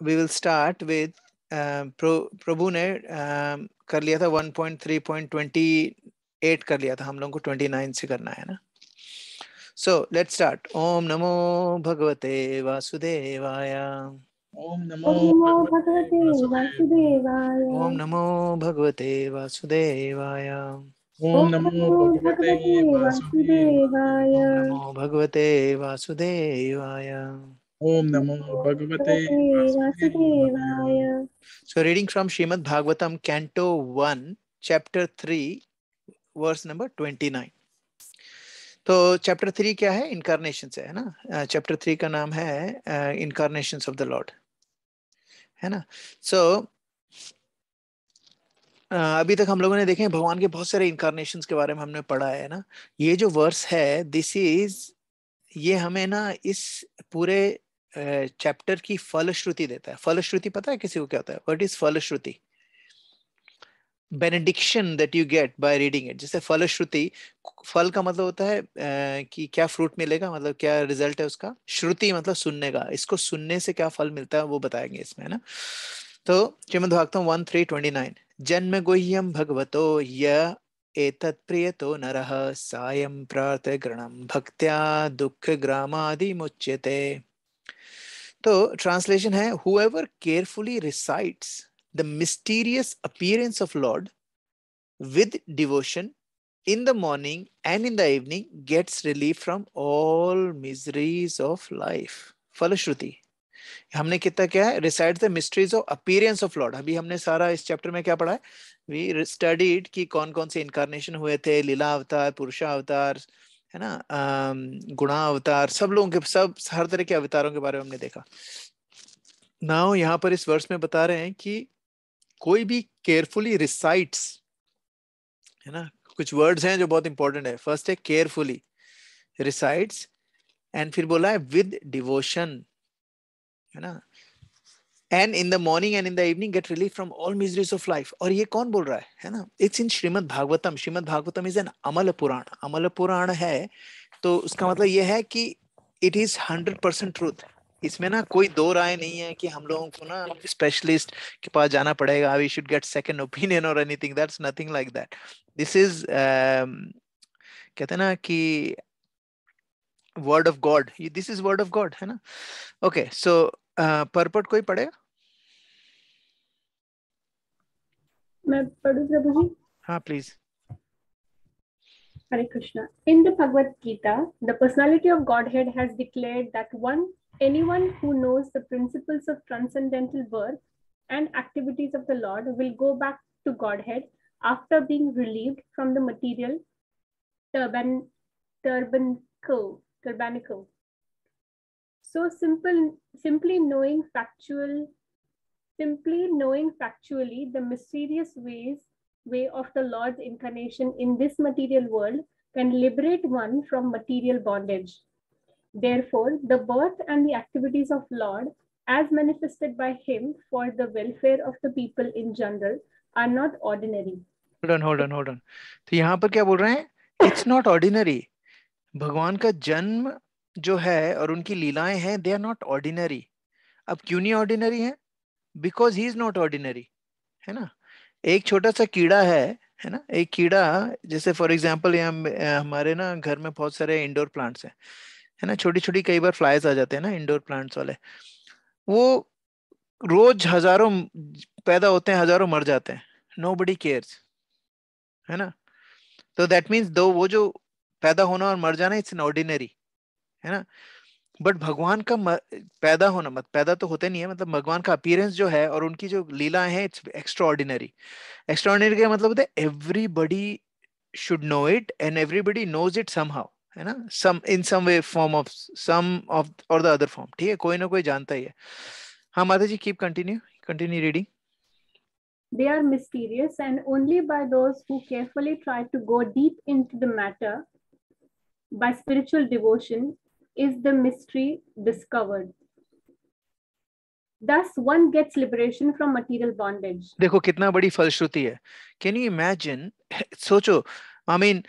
we will start with प्रभु ने कर लिया था 1.3.28 कर लिया था, हम लोगों को 29 से करना है ना. So let's start. Om Namo Bhagavate Vasudevaya. Om Namo भगवते वासुदेवाय. Om Namo Bhagavate Vasudevaya. Om Namo Bhagavate वासुदेवाय. Vasudevaya. Om Namo Bhagavate Vasudevaya. Om Namo Bhagavate Vasudevaya. So reading from Srimad Bhagavatam, Canto 1, Chapter 3, verse number 29. तो chapter 3 क्या है? Incarnation से है ना. Chapter 3 का नाम है इनकारनेशंस ऑफ द लॉर्ड, है ना. सो अभी तक हम लोगों ने देखे भगवान के बहुत सारे इनकारनेशंस के बारे में हमने पढ़ा है ना. ये जो वर्स है, दिस इज, ये हमें ना इस पूरे चैप्टर की फलश्रुति देता है. फलश्रुति पता है किसी को क्या होता है? What is phalashruti? Benediction that you get by reading it. जैसे फलश्रुति, फल का मतलब होता है कि क्या फ्रूट मिलेगा, मतलब क्या रिजल्ट है उसका. श्रुति मतलब सुनने का, इसको सुनने से क्या फल मिलता है वो बताएंगे इसमें, है ना. तो श्रीमद् भागवतम 1:329. जन्म गुह्यम भगवतो य एतत् प्रियतो नरः सायं प्रातः गृणं भक्त्या दुःख ग्रामादि मुच्यते. तो ट्रांसलेशन है, whoever carefully recites the mysterious appearance of Lord with devotion in the morning and in the evening gets relief from all miseries of life. फलश्रुति हमने कितना क्या है? Recite the mysteries of appearance of Lord. अभी हमने सारा इस chapter में क्या पढ़ा है? वी स्टडीड कि कौन कौन से इनकारनेशन हुए थे. लीला अवतार, पुरुषा अवतार, है ना, गुणा अवतार, सब लोगों के सब हर तरह के अवतारों के बारे में हमने देखा. नाउ यहाँ पर इस वर्ष में बता रहे हैं कि कोई भी केयरफुली रिसाइट्स, है ना. कुछ वर्ड्स हैं जो बहुत इंपॉर्टेंट है. फर्स्ट है केयरफुली रिसाइट्स, एंड फिर बोला है विद डिवोशन, है ना. And in the morning and in the evening get relief from all miseries of life. और ये कौन बोल रहा है ना. It's in Srimad Bhagavatam. Srimad Bhagavatam is an Amala Purana. Amala Purana है तो उसका मतलब ये है कि इट इज 100% ट्रूथ. इसमें ना कोई दो राय नहीं है कि हम लोगों को ना स्पेशलिस्ट के पास जाना पड़ेगा, we should get second opinion और anything. That's nothing like that. This is कहते हैं ना कि word of God. This is word of God, है ना. ओके, सो परपट कोई पढ़ेगा? मैं पढ़ूं प्रभु जी? हाँ please. Hare Krishna. In the Bhagavad Gita, the personality of Godhead has declared that anyone who knows the principles of transcendental birth and activities of the Lord will go back to Godhead after being relieved from the material turbanicle. So simply knowing factually the mysterious way of the Lord's incarnation in this material world can liberate one from material bondage. Therefore, the birth and the activities of Lord, as manifested by him for the welfare of the people in general, are not ordinary. hold on. तो यहाँ पर क्या बोल रहे हैं? It's not ordinary. भगवान का जन्म जो है और उनकी लीलाएं हैं, दे आर नॉट ऑर्डिनरी. अब क्यों नहीं ऑर्डिनरी है? Because he is not ordinary, है ना. एक छोटा सा कीड़ा है ना. एक कीड़ा, जैसे फॉर एग्जांपल हमारे ना घर में बहुत सारे इंडोर प्लांट्स हैं, है ना. छोटी छोटी कई बार फ्लाइज आ जाते हैं ना इंडोर प्लांट्स वाले. वो रोज हजारों पैदा होते हैं, हजारों मर जाते हैं. नोबडी केयर्स, है ना. तो दैट मीन्स दो वो जो पैदा होना और मर जाना, इट्स एन ऑर्डिनरी, है ना. बट भगवान का पैदा होना, मत पैदा तो होते नहीं है, मतलब भगवान का अपीयरेंस जो है और उनकी जो लीला है, it's extraordinary. Extraordinary का मतलब होता है everybody should know it and everybody knows it somehow, है ना. Some in some way, form of some of or the other form. ठीक है, कोई ना कोई जानता ही है. हाँ माता जी, continue reading. They are mysterious, and only by those who carefully try to go deep into the matter by spiritual devotion is the mystery discovered. Thus, one gets liberation from material bondage. देखो कितना बड़ी फलश्रुति है. Can you imagine? सोचो, I mean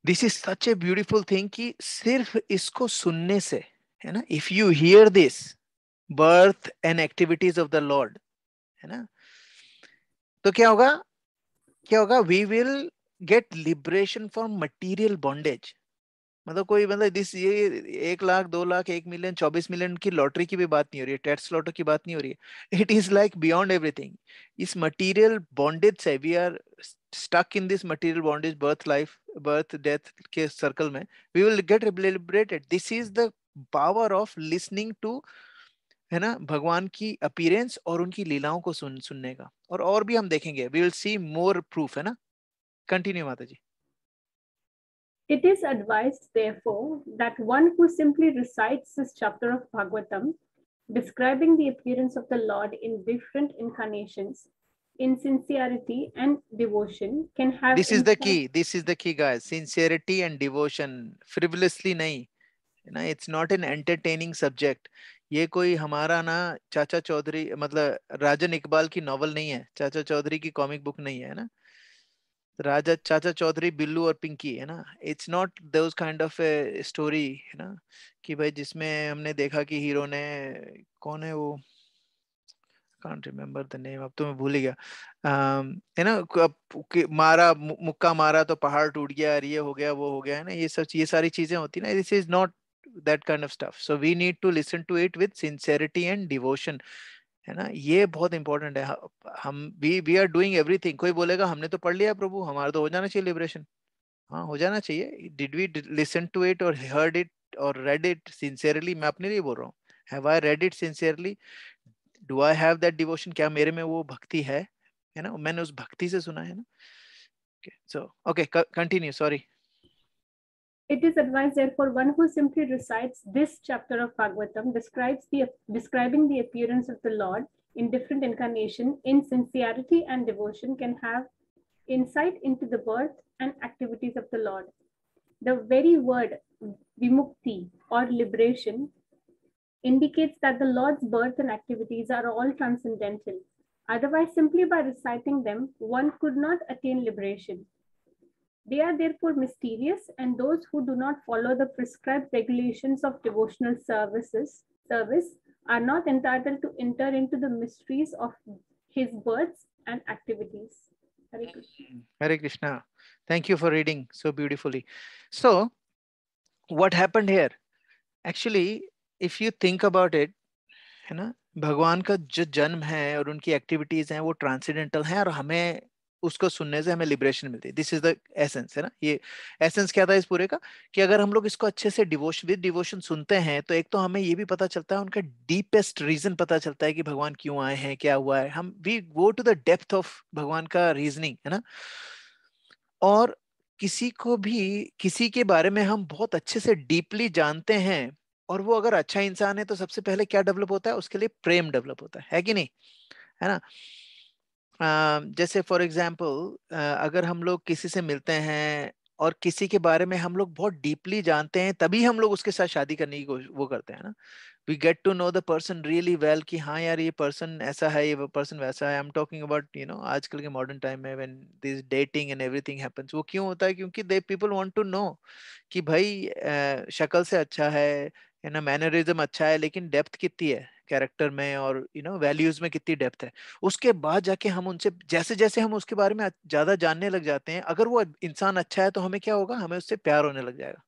this is such a beautiful thing कि सिर्फ इसको सुनने से, है ना, if you hear this, birth and activities of the Lord, है ना? तो क्या होगा? We will get liberation from material bondage. मतलब कोई मतलब ये 1 लाख 2 लाख 1 मिलियन 24 मिलियन की लॉटरी की भी बात नहीं हो रही है, टेस्ट लॉटो की बात नहीं हो रही है. It is like beyond everything. इस मटेरियल बॉन्डेज से we are stuck in this material bondage, birth death के सर्कल में. We will get liberated. This is the power of listening to, है ना, भगवान की अपीयरेंस और उनकी लीलाओं को सुनने का. और भी हम देखेंगे. We will see more proof, है ना. कंटिन्यू माता जी. It is advised, therefore, that one who simply recites this chapter of Bhagavatam, describing the appearance of the Lord in different incarnations, in sincerity and devotion, can have This is the insight. key. This is the key, guys. Sincerity and devotion. Frivolously नहीं, ना. It's not an entertaining subject. ये कोई हमारा ना चाचा चौधरी, मतलब राजन इकबाल की novel नहीं है, चाचा चौधरी की कॉमिक बुक नहीं है ना. राजा चाचा चौधरी बिल्लू और पिंकी, है ना. It's not those kind of a story, है ना, कि भाई जिसमें हमने देखा कि हीरो ने, कौन है वो, कांट रिमेम्बर द नेम, अब तो मैं भूल ही गया. है ना, मारा मुक्का मारा तो पहाड़ टूट गया, और ये हो गया वो हो गया, है ना. ये सारी चीजें होती ना. This is not that kind of stuff. So we need to listen to it with sincerity and devotion, है ना. ये बहुत इंपॉर्टेंट है. हम वी आर डूइंग एवरीथिंग. कोई बोलेगा हमने तो पढ़ लिया प्रभु, हमारा तो हो जाना चाहिए लिबरेशन. हाँ, हो जाना चाहिए. Did we listen to it और हर्ड इट और रेड इट सिंसियरली? मैं अपने लिए बोल रहा हूँ. Have I read it sincerely? Do I have that devotion? क्या मेरे में वो भक्ति है ना. मैंने उस भक्ति से सुना है ना. So okay, continue. Sorry. It is advised, therefore, one who simply recites this chapter of Bhagavatam, describing the appearance of the Lord in different incarnation, in sincerity and devotion, can have insight into the birth and activities of the Lord. The very word vimukti or liberation indicates that the Lord's birth and activities are all transcendental. Otherwise, simply by reciting them, one could not attain liberation. They are therefore mysterious, and those who do not follow the prescribed regulations of devotional service are not entitled to enter into the mysteries of his births and activities. Hare Krishna. Hare Krishna. Thank you for reading so beautifully. So, what happened here? Actually, if you think about it, है ना, भगवान का जो जन्म है और उनकी activities हैं वो ट्रांसेंडेंटल हैं, और हमें उसको सुनने से हमें लिबरेशन मिलती है. दिस इज द एसेंस, है ना. ये एसेंस क्या था इस पूरे का, कि अगर हम लोग इसको अच्छे से डिवोशन सुनते हैं, तो एक तो हमें ये भी पता चलता है, उनका डीपेस्ट रीजन पता चलता है कि भगवान क्यों आए हैं, क्या हुआ है. हम we go to the depth of भगवान का रीजनिंग, है ना. और किसी के बारे में हम बहुत अच्छे से डीपली जानते हैं, और वो अगर अच्छा इंसान है, तो सबसे पहले क्या डेवलप होता है? उसके लिए प्रेम डेवलप होता है कि नहीं, है ना. जैसे फॉर एग्जाम्पल, अगर हम लोग किसी से मिलते हैं और किसी के बारे में हम लोग बहुत डीपली जानते हैं, तभी हम लोग उसके साथ शादी करने की वो करते हैं ना. We get to know the person really well, कि हाँ यार ये पर्सन ऐसा है, ये पर्सन वैसा है. आई एम टॉकिंग अबाउट आजकल के मॉडर्न टाइम में when this dating and everything happens. वो क्यों होता है? क्योंकि they people want to know कि भाई शक्ल से अच्छा है ना, मैनरिज्म अच्छा है, लेकिन डेप्थ कितनी है कैरेक्टर में, और वैल्यूज में कितनी डेप्थ है. उसके बाद जाके हम उनसे, जैसे जैसे हम उसके बारे में ज्यादा जानने लग जाते हैं, अगर वो इंसान अच्छा है तो हमें क्या होगा? हमें उससे प्यार होने लग जाएगा,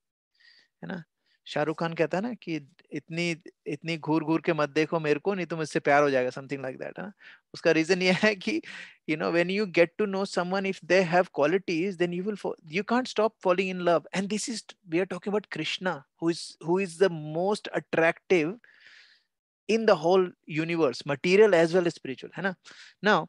है ना. शाहरुख खान कहता है ना कि इतनी इतनी घूर घूर के मत देखो मेरे को, नहीं तो मुझसे प्यार हो जाएगा, समथिंग लाइक दैट, है ना. उसका रीजन ये है कि when you get to know someone, if they have qualities, then you can't stop falling in love. And this is, we are talking about Krishna, who is the most attractive in the whole universe, material as well as spiritual, है ना. Now,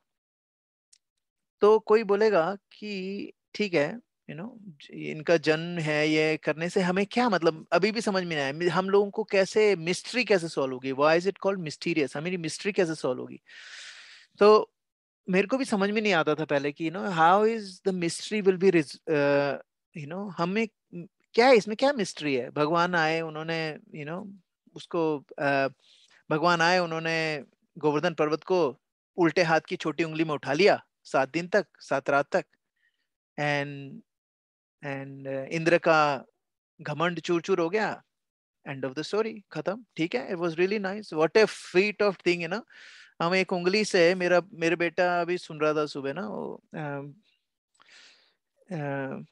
तो कोई बोलेगा कि ठीक है, इनका जन्म है, ये करने से हमें क्या मतलब, अभी भी समझ में नहीं आया. हम लोगों को कैसे मिस्ट्री कैसे सॉल्व होगी? Why is it called mysterious? हमें मिस्ट्री कैसे सॉल्व होगी? तो मेरे को भी समझ में नहीं आता था पहले कि how is the mystery will be, हमें क्या है इसमें, क्या मिस्ट्री है? भगवान आए, उन्होंने उसको भगवान आए, उन्होंने गोवर्धन पर्वत को उल्टे हाथ की छोटी उंगली में उठा लिया 7 दिन तक, 7 रात तक. एंड इंद्र का घमंड चूर चूर हो गया. एंड ऑफ द स्टोरी, खत्म, ठीक है। It was really nice, what A feet of thing है ना। हम एक उंगली से, मेरे बेटा अभी सुन रहा था सुबह ना, वो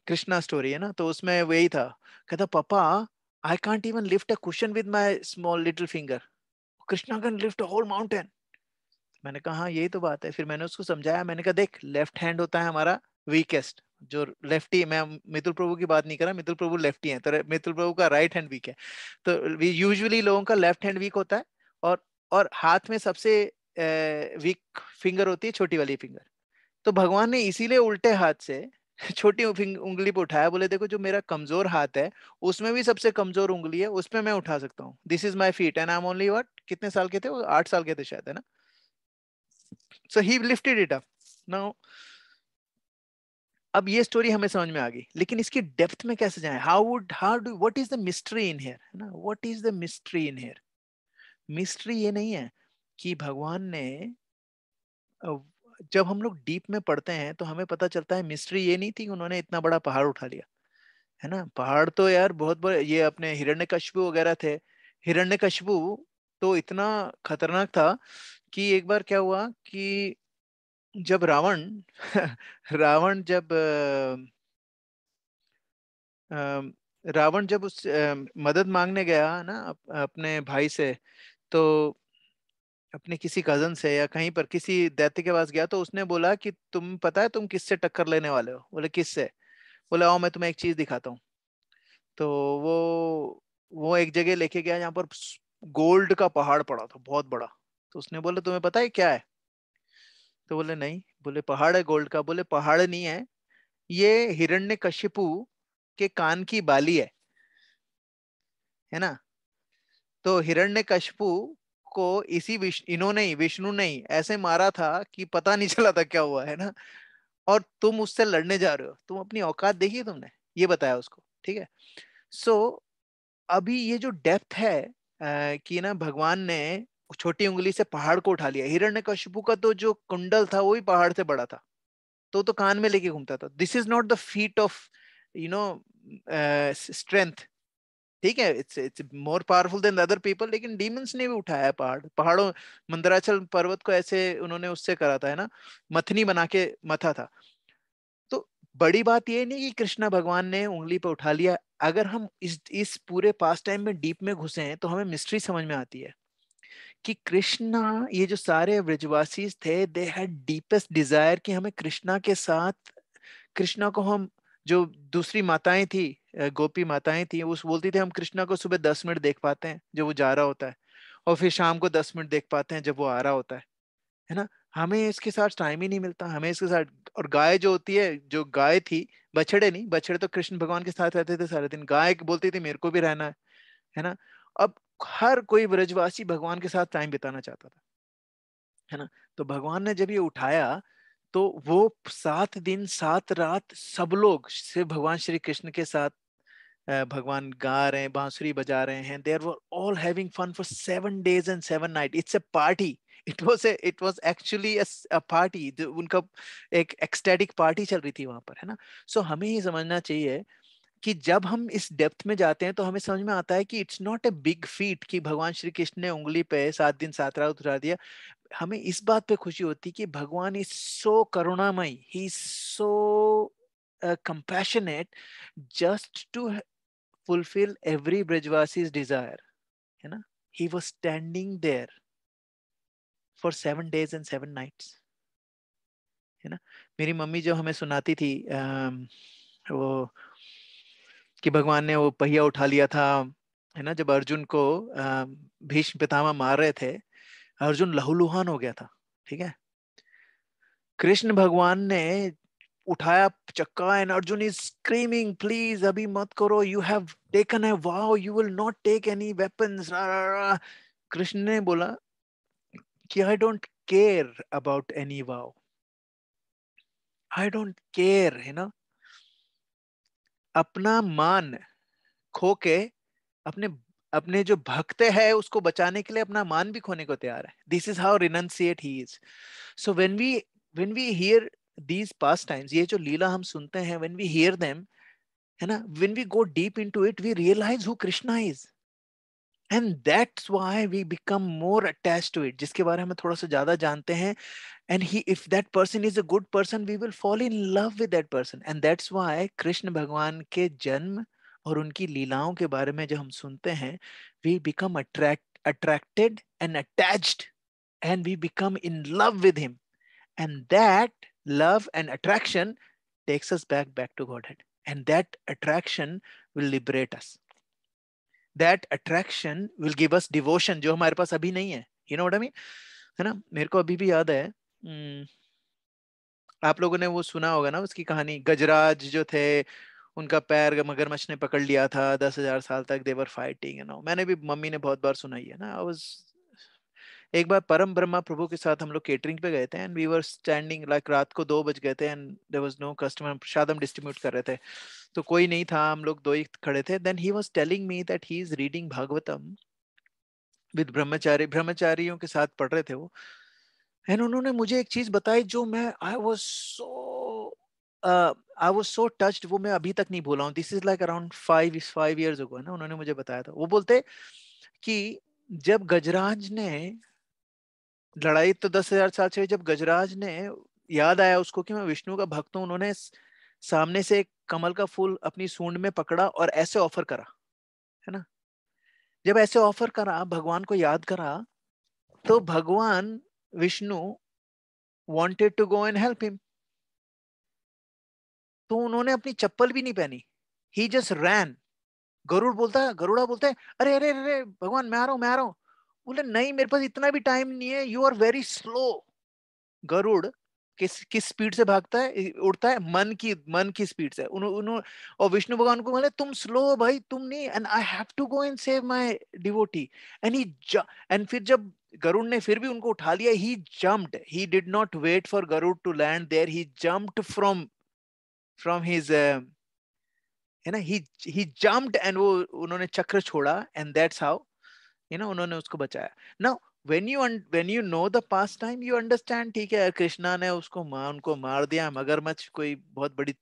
कृष्णा स्टोरी है ना, तो उसमें वही था, कहता पापा I can't even lift a cushion with my small little finger, Krishna can lift a whole mountain. मैंने कहा हाँ यही तो बात है। फिर मैंने उसको समझाया, मैंने कहा देख लेफ्ट हैंड होता है हमारा वीकेस्ट, जो लेफ्टी, मैं मिथुल प्रभु की बात नहीं कर रहा, मिथुल प्रभु लेफ्टी है, तो मिथुल प्रभु का राइट हैंड वीक है। तो यूजुअली लोगों का लेफ्ट हैंड वीक होता है, और हाथ में सबसे वीक फिंगर होती है छोटी वाली फिंगर। तो भगवान ने इसीलिए उल्टे हाथ से छोटी उंगली पे उठाया, बोले देखो जो मेरा कमजोर हाथ है उसमें भी सबसे कमजोर उंगली है, उसमें मैं उठा सकता हूँ, this is my feet and I am only what, कितने साल के थे वो, 8 साल के थे शायद, है ना। So he lifted it up now. अब ये स्टोरी हमें समझ में आ गई, लेकिन इसकी डेप्थ में कैसे जाएं, how do what is the mystery in here, है ना, what is the mystery in here. Mystery ये नहीं है कि भगवान ने, जब हम लोग डीप में पढ़ते हैं तो हमें पता चलता है मिस्ट्री ये नहीं थी कि उन्होंने इतना बड़ा पहाड़ उठा लिया, है ना। पहाड़ तो यार बहुत बड़े, ये अपने हिरण्यकशिपु वगैरह थे। हिरण्यकशिपु तो इतना खतरनाक था कि एक बार क्या हुआ कि जब रावण रावण जब रावण जब उस मदद मांगने गया ना अपने भाई से, तो अपने किसी कजन से या कहीं पर किसी दैत्य के पास गया, तो उसने बोला कि तुम पता है तुम किससे टक्कर लेने वाले हो, बोले किससे, बोले आओ मैं तुम्हें एक चीज दिखाता हूँ। तो वो एक जगह लेके गया जहाँ पर गोल्ड का पहाड़ पड़ा था बहुत बड़ा। तो उसने बोला तुम्हें पता है क्या है, तो बोले नहीं, बोले पहाड़ है गोल्ड का, बोले पहाड़ नहीं है, ये हिरण्यकशिपु के कान की बाली है ना। तो हिरण्यकशिपु को इन्होंने ही, विष्णु ने ही ऐसे मारा था कि पता नहीं चला था क्या हुआ, है ना। और तुम उससे लड़ने जा रहे हो, तुम अपनी औकात देखी तुमने, ये बताया उसको, ठीक है। सो अभी ये जो डेप्थ है कि ना भगवान ने छोटी उंगली से पहाड़ को उठा लिया, हिरण्यकशिपु का तो जो कुंडल था वो भी पहाड़ से बड़ा था, तो कान में लेके घूमता था। This is not the feet of you know strength, ठीक है, it's more powerful than other people, लेकिन डीमंस ने भी उठाया है पहाड़ों, मंदराचल पर्वत को ऐसे उन्होंने उससे करा था, है ना, मथनी बना के मथा था। तो बड़ी बात ये नहीं कि कृष्णा भगवान ने उंगली पे उठा लिया। अगर हम इस पूरे पास टाइम में डीप में घुसे हैं तो हमें मिस्ट्री समझ में आती है कि कृष्णा, ये जो सारे ब्रजवासी थे, दे हैड डीपेस्ट डिजायर कि हमें कृष्णा के साथ, कृष्णा को हम, जो दूसरी माताएं थी, गोपी माताएं थी, वो बोलती थी हम कृष्णा को सुबह 10 मिनट देख पाते हैं जब वो जा रहा होता है, और फिर शाम को 10 मिनट देख पाते हैं जब वो आ रहा होता है ना। हमें इसके साथ टाइम ही नहीं मिलता, हमें इसके साथ। और गाय जो होती है, जो गाय थी, बछड़े नहीं, बछड़े तो कृष्ण भगवान के साथ रहते थे सारे दिन, गाय बोलती थी मेरे को भी रहना है ना। अब हर कोई ब्रजवासी भगवान के साथ टाइम बिताना चाहता था, है ना। तो भगवान ने जब ये उठाया, तो वो 7 दिन 7 रात सब लोग सिर्फ भगवान श्री कृष्ण के साथ, भगवान गा रहे हैं, बांसुरी बजा रहे हैं, there were all having fun for 7 days and 7 nights, it's a party. It was actually a party, उनका एक एक्सटैटिक पार्टी चल रही थी वहां पर, है ना। सो हमें ये समझना चाहिए कि जब हम इस डेप्थ में जाते हैं तो हमें समझ में आता है कि it's not a big feet कि भगवान श्री कृष्ण ने उंगली पे 7 दिन 7 रात उठा दिया। हमें इस बात पे खुशी होती है कि भगवान इज सो करुणामयी, he is so compassionate, just to fulfill every Brajvasi's desire, है ना। He was standing there for 7 days and 7 nights, है ना। मेरी मम्मी जो हमें सुनाती थी वो कि भगवान ने वो पहिया उठा लिया था, है ना, जब अर्जुन को भीष्म पितामह मार रहे थे, अर्जुन लहूलुहान हो गया था, ठीक है। कृष्ण भगवान ने उठाया चक्का, and Arjun is screaming please अभी मत करो, you have taken a vow, you will not take any weapons. Krishna ने बोला कि I don't care about any vow, I don't care, है ना। अपना मान खो के अपने अपने जो भक्त है उसको बचाने के लिए अपना मान भी खोने को तैयार है। This is how renunciate he is. So when we hear these pastimes, ये जो लीला हम सुनते हैं, व्हेन वी हियर देम, है ना, when we go deep into it, we realize who Krishna is. And that's why we become more attached to it, जिसके बारे में थोड़ा सा ज्यादा जानते हैं. And if that person is a good person, we will fall in love with that person. And that's why Krishna भगवान के जन्म और उनकी लीलाओं के बारे में जब हम सुनते हैं, we become attracted and attached, and we become in love with him. And that love and attraction takes us back to Godhead. And that attraction will liberate us. That attraction will give us devotion, जो हमारे पास अभी नहीं है. You know what I mean? है ना? मेरे को अभी भी याद है, आप लोगों ने वो सुना होगा ना उसकी कहानी, गजराज जो थे उनका पैर मगरमच्छ ने पकड़ लिया था, 10,000 साल तक दे वर फाइटिंग. मैंने भी, मम्मी ने बहुत बार सुनाई है ना. एक बार परम ब्रह्मा प्रभु के साथ हम लोग केटरिंग पे गए थे, and we were standing like, रात को 2 बज गए थे, and there was no customer. प्रसाद हम डिस्ट्रीब्यूट कर रहे थे, तो कोई नहीं था, हम लोग 2 ही खड़े थे. Then he was telling me that he is reading Bhagavatam with ब्रह्मचारियों के साथ पढ़ रहे थे वो. एंड उन्होंने मुझे एक चीज बताई जो मैं आई वाज सो टच्ड, वो मैं अभी तक नहीं भूला हूँ. This is like around 5 years ago ना, उन्होंने मुझे बताया था. वो बोलते कि जब गजराज ने लड़ाई तो 10,000 साल से, जब गजराज ने याद आया उसको कि मैं विष्णु का भक्त हूं, उन्होंने सामने से एक कमल का फूल अपनी सूंड में पकड़ा और ऐसे ऑफर करा, है ना. जब ऐसे ऑफर करा, भगवान को याद करा, तो भगवान Vishnu wanted to go and help him. तो उन्होंने अपनी चप्पल भी नहीं पहनी, he just ran. गरुड़ा बोलता है, अरे अरे अरे भगवान मैं आ रहा हूँ. बोले नहीं, मेरे पास इतना भी टाइम नहीं है, you are very slow. Garuda किस स्पीड से भागता है, उड़ता है, मन की स्पीड से. और विष्णु भगवान को बोले तुम स्लो हो भाई, तुम नहीं, and I have to go and save my devotee. And फिर जब गरुड़ ने फिर भी उनको उठा लिया, he jumped, he did not wait for Garuda to land there, he jumped from his, है ना, ही जम्प्ड, एंड वो उन्होंने चक्र छोड़ा, एंड दैट्स हाउ उन्होंने उसको बचाया. Now when you know the past time, you understand, ठीक है, कृष्णा ने उनको मार दिया. मगरमच्छ कोई बहुत बड़ी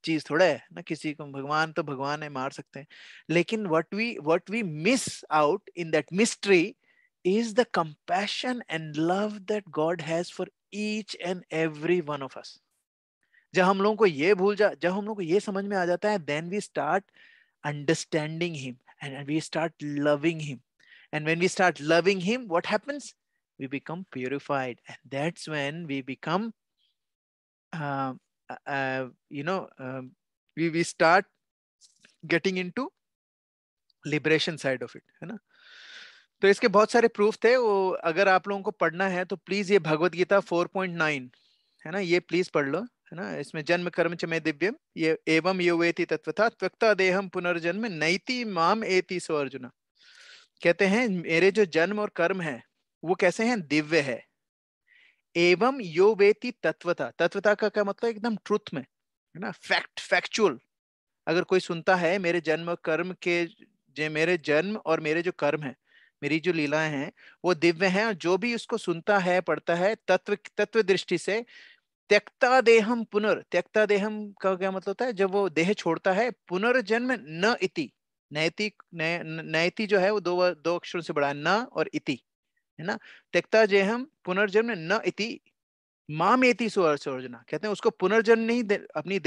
चीज थोड़ा है ना, किसी को भगवान तो भगवान है, मार सकते हैं. लेकिन what we miss out in that mystery is the compassion and love that God has for each and every one of us. जब हम लोगों को ये समझ में आ जाता है, then we start understanding him and we start loving him. And when we start loving him, what happens? We become purified, and that's when we become, we start getting into liberation side of it, है ना. तो इसके बहुत सारे proof थे, वो अगर आप लोगों को पढ़ना है तो प्लीज ये भगवत गीता 4.9 है ना, ये प्लीज पढ़ लो, है ना. इसमें जन्म कर्म च मे दिव्यम, ये एवं यो वेति तत्वथा त्यक्ता देहम पुनर्जन्म नैति माम एति सो अर्जुन. कहते हैं मेरे जो जन्म और कर्म है वो कैसे हैं, दिव्य है. एवं यो वेति तत्वता का क्या मतलब, एकदम ट्रुथ में, है ना, फैक्चुअल. अगर कोई सुनता है मेरे जन्म और कर्म के, मेरे जन्म और मेरे जो कर्म है, मेरी जो लीलाएं हैं वो दिव्य हैं, और जो भी उसको सुनता है, पढ़ता है, तत्व दृष्टि से, त्यक्ता देहम का क्या मतलब होता है, जब वो देह छोड़ता है, पुनर्जन्म न इति, नैति जो है वो दो अक्षरों से बड़ा है, न और इति, है ना. त्यक्ता जेहम पुनर्जन्म न इति माम एति सो अर्जुन. कहते हैं उसको पुनर्जन्म नहीं, अपनी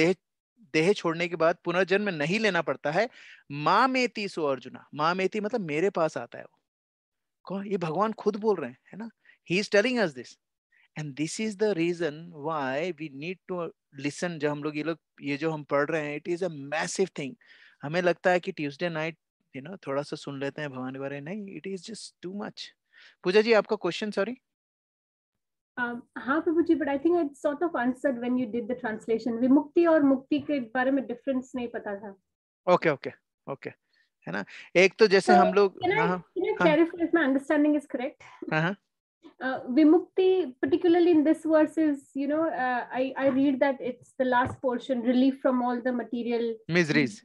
देह छोड़ने के बाद पुनर्जन्म नहीं लेना पड़ता है. माम एति सो अर्जुन, माम एति मतलब मेरे पास आता है वो. कौन? ये भगवान खुद बोल रहे हैं, है ना. He is telling us this, and this is the reason why we need to listen. जब हम लोग ये जो हम पढ़ रहे हैं, it is a massive thing. हमें लगता है कि ट्यूसडे नाइट थोड़ा सा सुन लेते हैं भगवान के बारे में, नहीं, it is just too much. Puja ji आपका क्वेश्चन, सॉरी. हाँ प्रभु जी, but I think I sort of answered when you did the translation. विमुक्ति और मुक्ति के बारे में डिफरेंस नहीं पता था. ओके, है ना. एक तो जैसे So, हम लोग, can I clarify if my understanding is correct? Vimukti, particularly in this verse, is, I read that it's the last portion, relief from all the material miseries.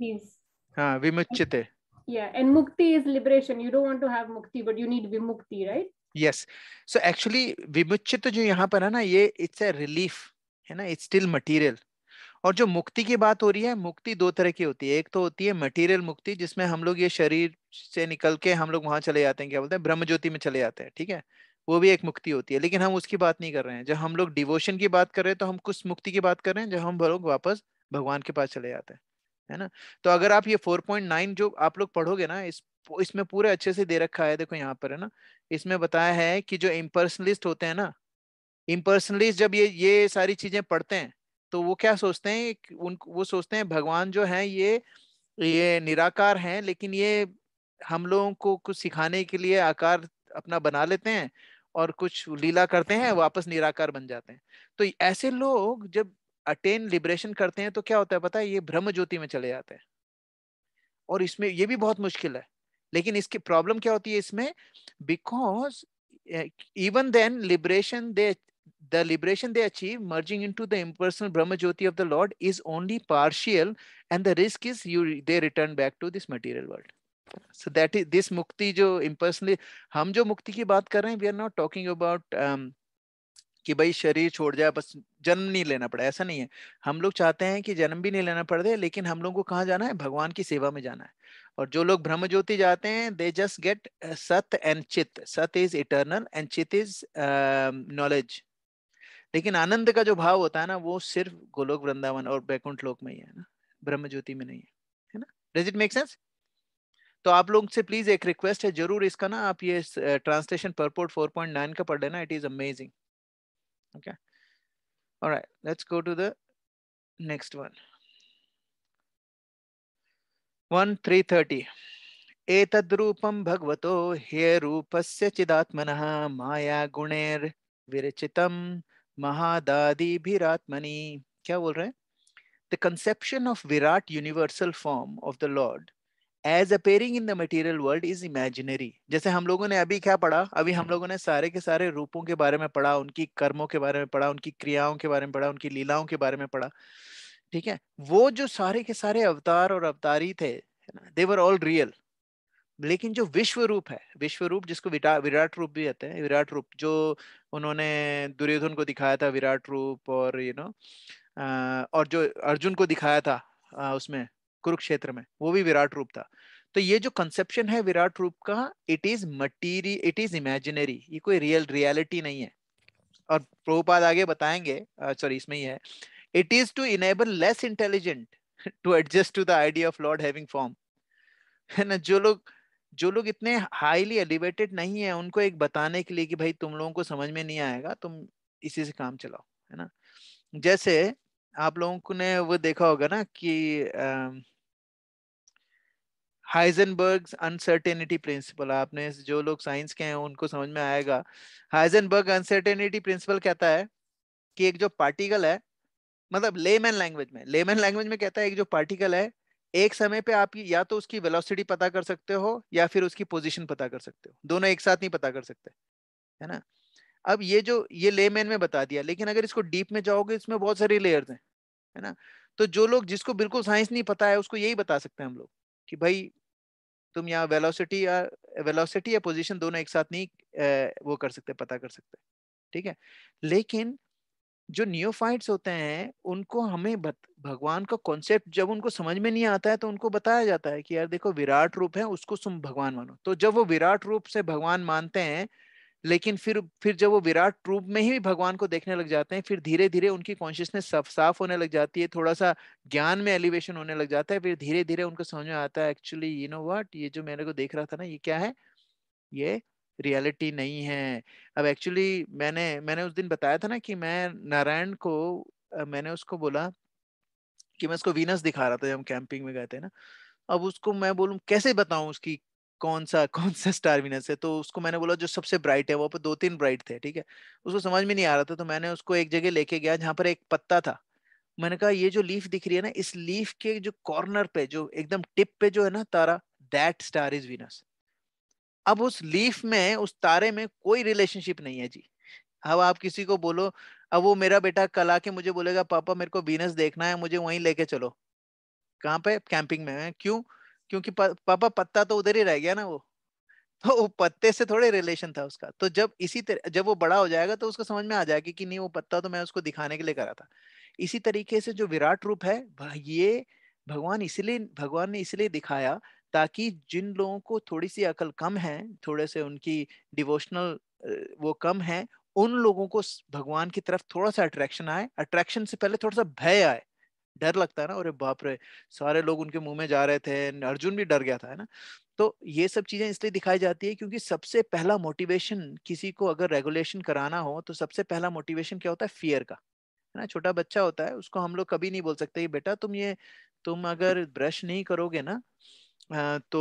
Vimuchyate. Yeah, and mukti is liberation. You don't want to have mukti, but you need vimukti, right? Yes. So actually, vimuchyate जो यहाँ पर है ना, ये it's a relief, है ना, it's still material. और जो मुक्ति की बात हो रही है, मुक्ति दो तरह की होती है। एक तो होती है मटेरियल मुक्ति, जिसमें हम लोग ये शरीर से निकल के हम लोग वहां चले जाते हैं, क्या बोलते हैं, ब्रह्म ज्योति में चले जाते हैं, ठीक है। वो भी एक मुक्ति होती है, लेकिन हम उसकी बात नहीं कर रहे हैं। जब हम लोग डिवोशन की बात कर रहे हैं तो हम कुछ मुक्ति की बात कर रहे हैं, जब हम लोग वापस भगवान के पास चले जाते हैं, है ना। तो अगर आप ये 4.9 जो आप लोग पढ़ोगे ना, इसमें पूरे अच्छे से दे रखा है, देखो यहाँ पर है ना। इसमें बताया है कि जो इम्पर्सनलिस्ट होते हैं ना, इम्पर्सनलिस्ट जब ये सारी चीजें पढ़ते हैं, तो वो क्या सोचते हैं, वो सोचते हैं भगवान जो है ये निराकार हैं, लेकिन ये हम लोगों को कुछ सिखाने के लिए आकार अपना बना लेते हैं और कुछ लीला करते हैं, वापस निराकार बन जाते हैं। तो ऐसे लोग जब अटेन लिबरेशन करते हैं तो क्या होता है पता है, ये ब्रह्म ज्योति में चले जाते हैं। और इसमें ये भी बहुत मुश्किल है, लेकिन इसकी प्रॉब्लम क्या होती है इसमें, because even then liberation they the liberation they achieve merging into the impersonal Brahma Jyoti of the Lord is only partial, and the risk is they return back to this material world. So that is this mukti जो impersonally, हम जो मुक्ति की बात कर रहे हैं, we are not talking about कि भाई शरीर छोड़ जाए, बस जन्म नहीं लेना पड़े, ऐसा नहीं है। हम लोग चाहते हैं कि जन्म भी नहीं लेना पड़े, लेकिन हम लोग को कहाँ जाना है, भगवान की सेवा में जाना है। और जो लोग ब्रह्म ज्योति जाते हैं, दे जस्ट गेट सत एंड चित। सत इज इटर्नल एंड चित इज नॉलेज। लेकिन आनंद का जो भाव होता है ना, वो सिर्फ गोलोक वृंदावन और बैकुंठ लोक में ही है ना, ब्रह्म ज्योति में नहीं है ना। Does it make sense? तो आप लोग से प्लीज एक रिक्वेस्ट है, जरूर इसका ना आप ये ट्रांसलेशन परपोर्ट 4.9 का पढ़ लेना, it is amazing. Okay, alright, let's go to the next one. 1330। एतद्रूपं भगवतो हे रूपस्य चिदात्मनः माया गुणैर् विरचितं महादादिभिरात्मनि। क्या बोल रहे हैं? The conception of Virat universal form of the Lord as appearing in the material world is imaginary। जैसे हम लोगों ने अभी क्या पढ़ा, अभी हम लोगों ने सारे के सारे रूपों के बारे में पढ़ा, उनकी कर्मों के बारे में पढ़ा, उनकी क्रियाओं के बारे में पढ़ा, उनकी लीलाओं के बारे में पढ़ा, ठीक है। वो जो सारे के सारे अवतार और अवतारी थे, दे वर ऑल रियल। लेकिन जो विश्व रूप है, विश्व रूप जिसको विराट रूप भी कहते हैं, विराट रूप जो उन्होंने दुर्योधन को दिखाया था विराट रूप, और और जो अर्जुन को दिखाया था उसमें कुरुक्षेत्र में, वो भी विराट रूप था। तो ये जो कंसेप्शन है विराट रूप का, it is material, it is imaginary, ये कोई रियलिटी नहीं है। और प्रभुपाद आगे बताएंगे, सॉरी इसमें ही है, it is to enable less intelligent to adjust to the idea of lord having form, है ना। जो लोग इतने हाईली एलिवेटेड नहीं है, उनको एक बताने के लिए कि भाई तुम लोगों को समझ में नहीं आएगा, तुम इसी से काम चलाओ, है ना। जैसे आप लोगों को ने वो देखा होगा ना कि हाइजेनबर्ग अनसर्टेनिटी प्रिंसिपल, आपने जो लोग साइंस के हैं उनको समझ में आएगा। हाइजेनबर्ग अनसर्टेनिटी प्रिंसिपल कहता है कि एक जो पार्टिकल है, मतलब लेमैन लैंग्वेज में कहता है, एक जो पार्टिकल है, एक समय पे आप या तो उसकी वेलोसिटी पता कर सकते हो या फिर उसकी पोजीशन पता कर सकते हो, दोनों एक साथ नहीं पता कर सकते, है ना। अब ये लेमैन में बता दिया, लेकिन अगर इसको डीप में जाओगे, इसमें बहुत सारी लेयर्स हैं, है ना। तो जो लोग, जिसको बिल्कुल साइंस नहीं पता है, उसको यही बता सकते हैं हम लोग कि भाई तुम यहाँ वेलोसिटी या पोजीशन दोनों एक साथ नहीं वो कर सकते, पता कर सकते, ठीक है। लेकिन जो नियोफाइट्स होते हैं, उनको हमें भगवान का कॉन्सेप्ट जब उनको समझ में नहीं आता है, तो उनको बताया जाता है कि यार देखो विराट रूप है, उसको तुम भगवान मानो। तो जब वो विराट रूप से भगवान मानते हैं, लेकिन फिर जब वो विराट रूप में ही भगवान को देखने लग जाते हैं, फिर धीरे धीरे उनकी कॉन्शियसनेस साफ साफ होने लग जाती है, थोड़ा सा ज्ञान में एलिवेशन होने लग जाता है, फिर धीरे धीरे उनको समझ में आता है एक्चुअली यू नो व्हाट, ये जो मेरे को देख रहा था ना, ये क्या है, ये रियलिटी नहीं है। अब एक्चुअली मैंने मैंने उस दिन बताया था ना कि मैं नारायण को मैंने उसको बोला कि मैं उसको वीनस दिखा रहा था जब हम कैंपिंग में गए थे ना। अब उसको मैं बोलूं कैसे बताऊं उसकी कौन सा स्टार वीनस है, तो उसको मैंने बोला जो सबसे ब्राइट है, वो पे दो तीन ब्राइट थे, ठीक है। उसको समझ में नहीं आ रहा था, तो मैंने उसको एक जगह लेके गया जहां पर एक पत्ता था। मैंने कहा ये जो लीफ दिख रही है ना, इस लीफ के जो कॉर्नर पे, जो एकदम टिप पे जो है ना तारा, दैट स्टार इज वीनस। अब उस लीफ में, उस तारे में कोई रिलेशनशिप नहीं है जी। अब आप किसी को बोलो, अब वो मेरा बेटा कल आके मुझे बोलेगा पापा मेरे को वीनस देखना है, मुझे वहीं लेके चलो। कहाँ पे? कैंपिंग में है। क्यों? क्योंकि पापा पत्ता तो उधर ही रह गया ना वो। तो वो पत्ते से थोड़े रिलेशन था उसका। तो जब इसी तरह जब वो बड़ा हो जाएगा तो उसको समझ में आ जाएगा कि नहीं, वो पत्ता तो मैं उसको दिखाने के लिए करा था। इसी तरीके से जो विराट रूप है ये भगवान ने इसलिए दिखाया ताकि जिन लोगों को थोड़ी सी अकल कम है, थोड़े से उनकी डिवोशनल वो कम है, उन लोगों को भगवान की तरफ थोड़ा सा अट्रैक्शन आए, अट्रैक्शन से पहले थोड़ा सा भय आए, डर लगता है ना, अरे बाप रे सारे लोग उनके मुंह में जा रहे थे, अर्जुन भी डर गया था, है ना। तो ये सब चीजें इसलिए दिखाई जाती है क्योंकि सबसे पहला मोटिवेशन किसी को अगर रेगुलेशन कराना हो तो सबसे पहला मोटिवेशन क्या होता है, फियर का, है ना। छोटा बच्चा होता है, उसको हम लोग कभी नहीं बोल सकते कि बेटा तुम अगर ब्रश नहीं करोगे ना तो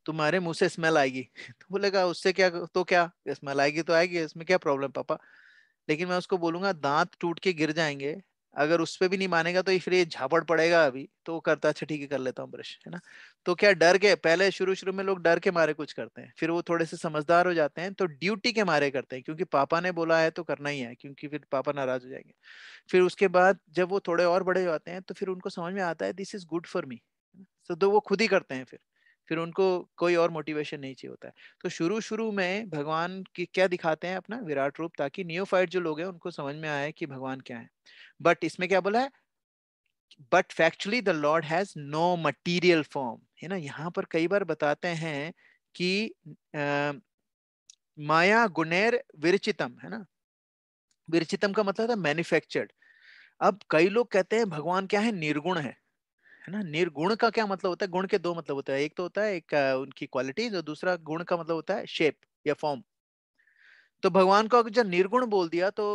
तुम्हारे मुंह से स्मेल आएगी तो बोलेगा उससे क्या, तो क्या स्मेल आएगी तो आएगी, इसमें क्या प्रॉब्लम पापा। लेकिन मैं उसको बोलूंगा दांत टूट के गिर जाएंगे, अगर उस पे भी नहीं मानेगा तो फिर ये झापड़ पड़ेगा अभी, तो वो करता अच्छा ठीक है कर लेता हूँ ब्रश, है ना। तो क्या डर के पहले शुरू शुरू में लोग डर के मारे कुछ करते हैं, फिर वो थोड़े से समझदार हो जाते हैं तो ड्यूटी के मारे करते हैं, क्योंकि पापा ने बोला है तो करना ही है, क्योंकि फिर पापा नाराज हो जाएंगे। फिर उसके बाद जब वो थोड़े और बड़े हो जाते हैं तो फिर उनको समझ में आता है this is good for me, तो वो खुद ही करते हैं फिर उनको कोई और मोटिवेशन नहीं चाहिए होता है। तो शुरू शुरू में भगवान की क्या दिखाते हैं, अपना विराट रूप, ताकि नियोफाइट जो लोग हैं उनको समझ में आए कि भगवान क्या है। बट इसमें क्या बोला है, but factually the lord has no material form, है ना। यहाँ पर कई बार बताते हैं कि माया गुणेर विरचितम, है ना। विरचितम का मतलब था मैन्युफैक्चर्ड। अब कई लोग कहते हैं भगवान क्या है, निर्गुण है ना। निर्गुण का क्या मतलब होता है, गुण के दो मतलब होता है, एक तो होता है एक उनकी क्वालिटीज, और दूसरा गुण का मतलब होता है शेप या फॉर्म। तो भगवान को अगर जब निर्गुण बोल दिया तो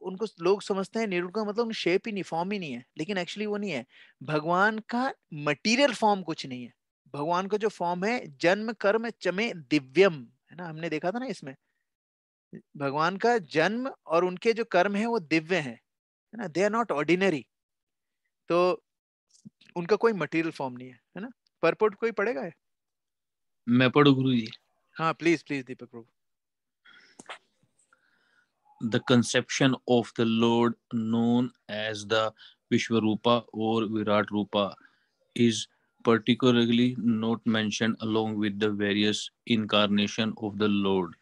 उनको लोग समझते हैं निर्गुण का मतलब शेप ही नहीं, फॉर्म ही नहीं है, लेकिन एक्चुअली वो नहीं है। भगवान का मटीरियल फॉर्म कुछ नहीं है। भगवान का जो फॉर्म है जन्म कर्म चमे दिव्यम, है ना, हमने देखा था ना इसमें। भगवान का जन्म और उनके जो कर्म है वो दिव्य है ना, दे आर नॉट ऑर्डिनरी। तो उनका कोई मटेरियल फॉर्म नहीं है ना। परपोर्ट कोई पढ़ेगा है? मैं पढ़ू गुरु जी। हाँ please please Deepak Prabhu. The conception of the Lord, known as the Vishwarupa or Virat Rupa, is particularly not mentioned along with the various incarnation of the Lord,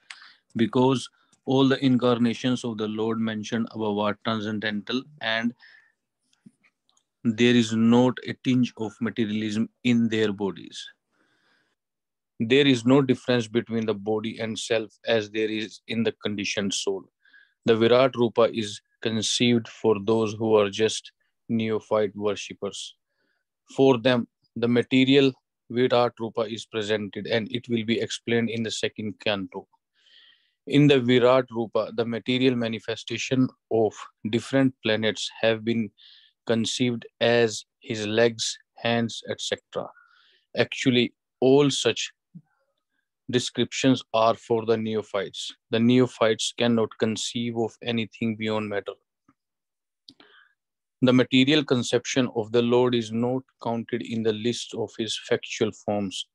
because all the incarnations of the Lord mentioned above are transcendental, and there is not a tinge of materialism in their bodies. There is no difference between the body and self as there is in the conditioned soul. The Virat Rupa is conceived for those who are just neophyte worshippers. For them, the material Virat Rupa is presented, and it will be explained in the second canto. In the Virat Rupa, the material manifestation of different planets have been conceived as his legs, hands, etc. Actually, all such descriptions are for the neophytes. The neophytes cannot conceive of anything beyond matter. The material conception of the Lord is not counted in the list of his factual forms.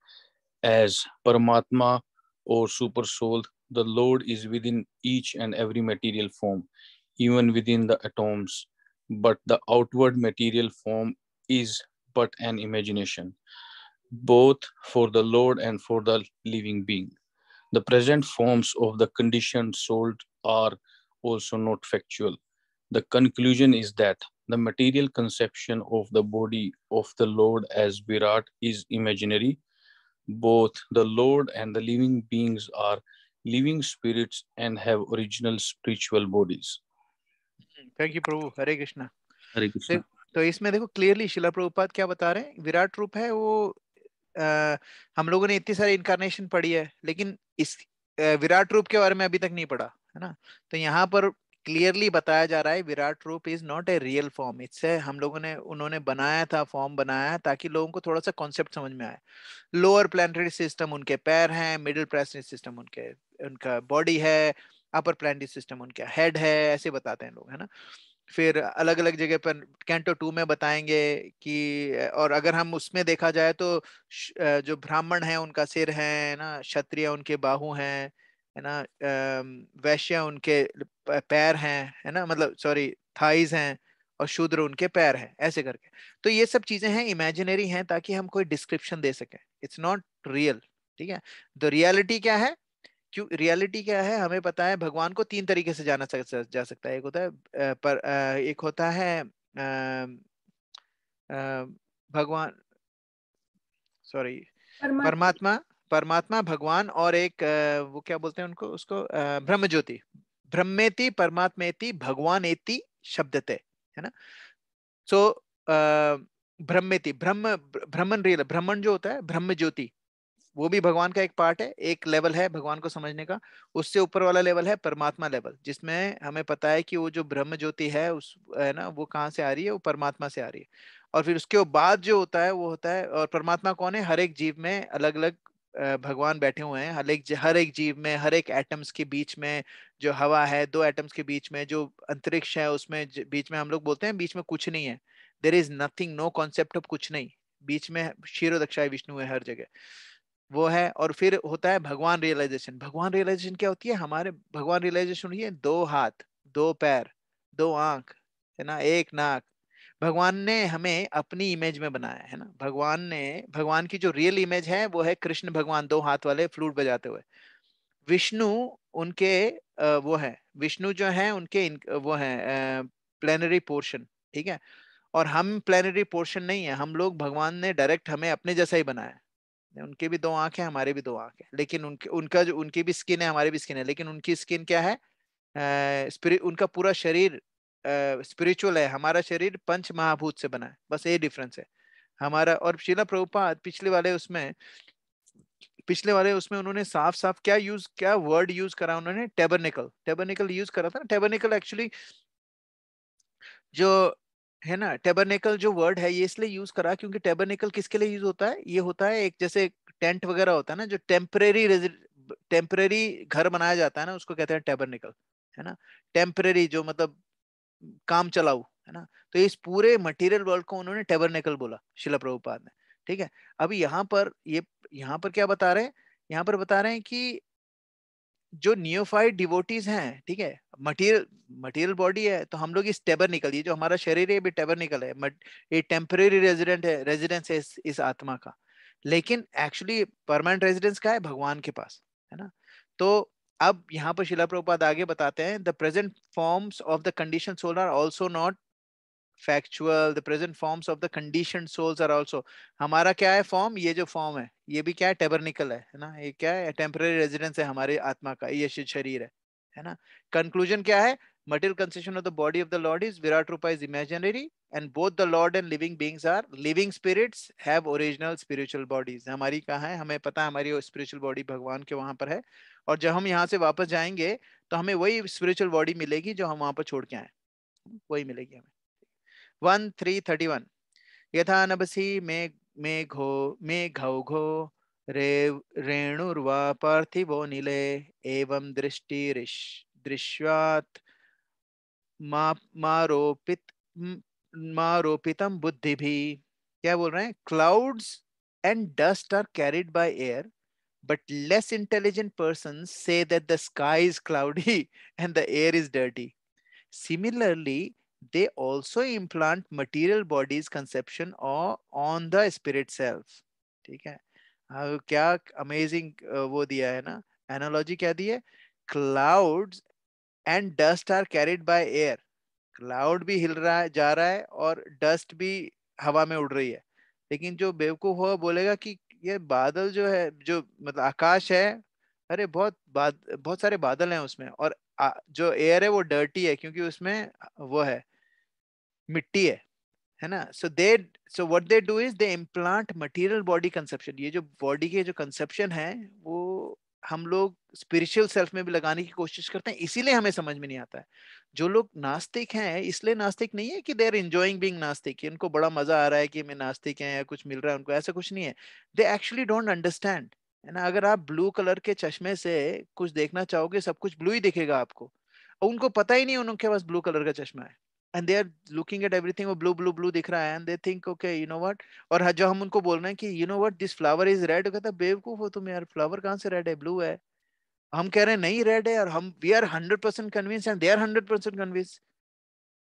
As Paramatma or Supersoul, the Lord is within each and every material form, even within the atoms. But the outward material form is but an imagination, both for the Lord and for the living being. The present forms of the conditioned soul are also not factual. The conclusion is that the material conception of the body of the Lord as Virat is imaginary. Both the Lord and the living beings are living spirits and have original spiritual bodies. Thank you Prabhu, Hare Krishna. Hare Krishna. तो इसमें देखो clearly शिला प्रभुपाद क्या बता रहे हैं, विराट रूप है वो। हम लोगों ने इतनी सारी इनकारनेशन पढ़ी है, लेकिन इस विराट रूप के बारे में अभी तक नहीं पढ़ा, है ना। तो यहाँ पर क्लियरली बताया जा रहा है विराट रूप is not a real form. इससे हम लोगों ने उन्होंने बनाया था, फॉर्म बनाया ताकि लोगों को थोड़ा सा कॉन्सेप्ट समझ में आए। लोअर प्लैनेटरी सिस्टम उनके पैर हैं, मिडिल प्लैनेटरी सिस्टम उनके उनका बॉडी है, अपर प्लैनेटरी सिस्टम उनका हेड है, ऐसे बताते हैं लोग, है ना। फिर अलग अलग जगह पर कैंटो 2 में बताएंगे कि, और अगर हम उसमें देखा जाए तो जो ब्राह्मण है उनका सिर है ना, क्षत्रिय उनके बाहु हैं, है ना, वैश्य उनके पैर हैं, है ना, मतलब सॉरी थाइज हैं, और शूद्र उनके पैर हैं, ऐसे करके। तो ये सब चीजें हैं इमेजिनरी हैं ताकि हम कोई डिस्क्रिप्शन दे सकें, इट्स नॉट रियल। ठीक है। तो रियलिटी क्या है, क्यों रियलिटी क्या है, हमें पता है भगवान को तीन तरीके से जाना जा सकता है। एक होता है एक होता है भगवान, सॉरी, परमात्मा। परमात्मा, परमात्मा भगवान, और एक वो क्या बोलते हैं उनको, उसको ब्रह्म ज्योति, ब्रह्मेति परमात्मेति भगवानेति शब्दते, है ना। सो ब्रह्मेति, ब्रह्मन रियल, ब्रह्मन जो होता है ब्रह्म ज्योति, वो भी भगवान का एक पार्ट है, एक लेवल है भगवान को समझने का। उससे ऊपर वाला लेवल है परमात्मा लेवल, जिसमें हमें पता है कि वो जो ब्रह्म ज्योति है उस, है ना, वो कहाँ से आ रही है, वो परमात्मा से आ रही है। और फिर उसके बाद जो होता है वो होता है, और परमात्मा कौन है, हर एक जीव में अलग अलग भगवान बैठे हुए हैं, हर एक जीव में, हर एक एटम्स के बीच में, जो हवा है दो एटम्स के बीच में, जो अंतरिक्ष है उसमें बीच में, हम लोग बोलते हैं बीच में कुछ नहीं है, there is nothing, no concept of कुछ नहीं, बीच में क्षीरो दक्षाय विष्णु है हर जगह, वो है। और फिर होता है भगवान रियलाइजेशन। भगवान रियलाइजेशन क्या होती है, हमारे भगवान रियलाइजेशन हुई है, दो हाथ, दो पैर, दो आंख, है ना, एक नाक। भगवान ने हमें अपनी इमेज में बनाया है ना, भगवान ने, भगवान की जो रियल इमेज है वो है कृष्ण भगवान, दो हाथ वाले फ्लूट बजाते हुए। विष्णु उनके वो है, विष्णु जो है उनके वो है प्लेनरी पोर्शन, ठीक है। और हम प्लेनरी पोर्शन नहीं है, हम लोग, भगवान ने डायरेक्ट हमें अपने जैसा ही बनाया है। उनके भी दो आंख है, हमारे भी दो आंख है, लेकिन उनके, उनका जो, उनकी भी स्किन है, हमारी भी स्किन है, लेकिन उनकी स्किन क्या है, स्पिरिट, उनका पूरा शरीर स्पिरिचुअल है, हमारा शरीर पंच महाभूत से बना है, बस ये डिफरेंस है हमारा। और शिला प्रभुपाद पिछले वाले उसमें उन्होंने साफ साफ क्या वर्ड यूज करा उन्होंने, टेबरनिकल, टेबरनिकल यूज करा था ना। टेबरनिकल एक्चुअली जो है ना, टेबरनेकल जो वर्ड है ये इसलिए यूज करा क्योंकि टेबरनेकल किसके लिए यूज होता है, ये होता है एक जैसे टेंट वगैरह होता है ना, जो टेम्परेरी घर बनाया जाता है ना, उसको कहते हैं टेबरनेकल, है ना। टेम्परेरी जो मतलब काम चलाऊ, है ना। तो इस पूरे मटेरियल वर्ल्ड को उन्होंने टेबरनेकल बोला शिला प्रभुपाद ने, ठीक है। अभी यहाँ पर क्या बता रहे हैं, यहाँ पर बता रहे हैं कि जो नियोफाइट डिवोटीज हैं, ठीक है, मटेरियल मटेरियल बॉडी है, तो हम लोग इस टेबरनिकल, ये जो हमारा शरीर है ये भी टेबरनिकल है, ये टेम्परेरी रेजिडेंट है, रेजिडेंस है इस आत्मा का, लेकिन एक्चुअली परमानेंट रेजिडेंस का है भगवान के पास, है ना। तो अब यहाँ पर शिला प्रभुपाद आगे बताते हैं, the present forms of the condition soul are also not factual, the present forms of the conditioned souls are also, हमारा क्या है फॉर्म, ये जो फॉर्म है ये भी क्या है, टेबरनिकल है ना, ये क्या है, टेम्पररी रेजिडेंस है हमारे आत्मा का, ये शरीर है ना। कंक्लूजन क्या है, material constitution of the body of the Lord is Virat Rupa is imaginary, and both the Lord and living beings are living spirits have original spiritual bodies। हमारी कहाँ है, हमें पता है हमारी स्पिरिचुअल बॉडी भगवान के वहां पर है, और जब हम यहाँ से वापस जाएंगे तो हमें वही स्पिरिचुअल बॉडी मिलेगी जो हम वहां पर छोड़ के आए, वही मिलेगी हमें। 1331 यथा नभसि मेघौघो रेणुर्वा पार्थिवो नीले एवं दृश्यात् मारोपित मारोपितम बुद्धि भी। क्या बोल रहे हैं, clouds and dust are carried by air, but less intelligent persons say that the sky is cloudy and the air is dirty. Similarly, they also implant material bodies conception or on the spirit self। ठीक है, क्या amazing वो दिया है ना, analogy क्या दी है, clouds and dust are carried by air, cloud भी हिल रहा है, जा रहा है, और डस्ट भी हवा में उड़ रही है, लेकिन जो बेवकूफ हो बोलेगा कि ये बादल जो है, जो मतलब आकाश है, अरे बहुत सारे बादल हैं उसमें, और जो एयर है वो डर्टी है क्योंकि उसमें वो है, मिट्टी है ना। So what they do is they implant material body conception, ये जो बॉडी के जो कंसेप्शन है वो हम लोग स्पिरिचुअल सेल्फ में भी लगाने की कोशिश करते हैं, इसीलिए हमें समझ में नहीं आता है। जो लोग नास्तिक हैं इसलिए नास्तिक नहीं है कि दे आर एंजॉइंग बीइंग नास्तिक, कि उनको बड़ा मजा आ रहा है कि मैं नास्तिक हैं या कुछ मिल रहा है उनको, ऐसा कुछ नहीं है। दे एक्चुअली डोंट अंडरस्टैंड, है ना। अगर आप ब्लू कलर के चश्मे से कुछ देखना चाहोगे सब कुछ ब्लू ही दिखेगा आपको, और उनको पता ही नहीं उनके पास ब्लू कलर का चश्मा है, and they are looking at everything, वो ब्लू ब्लू ब्लू दिख रहा है, and they think okay you know what. और जो हम उनको बोल रहे हैं कि you know what this flower is red, कहता है बेवकूफ हो तुम यार, फ्लावर कहाँ से रेड है, ब्लू है। हम कह रहे हैं नहीं रेड है, और हम we are 100% convince and they are 100% convince,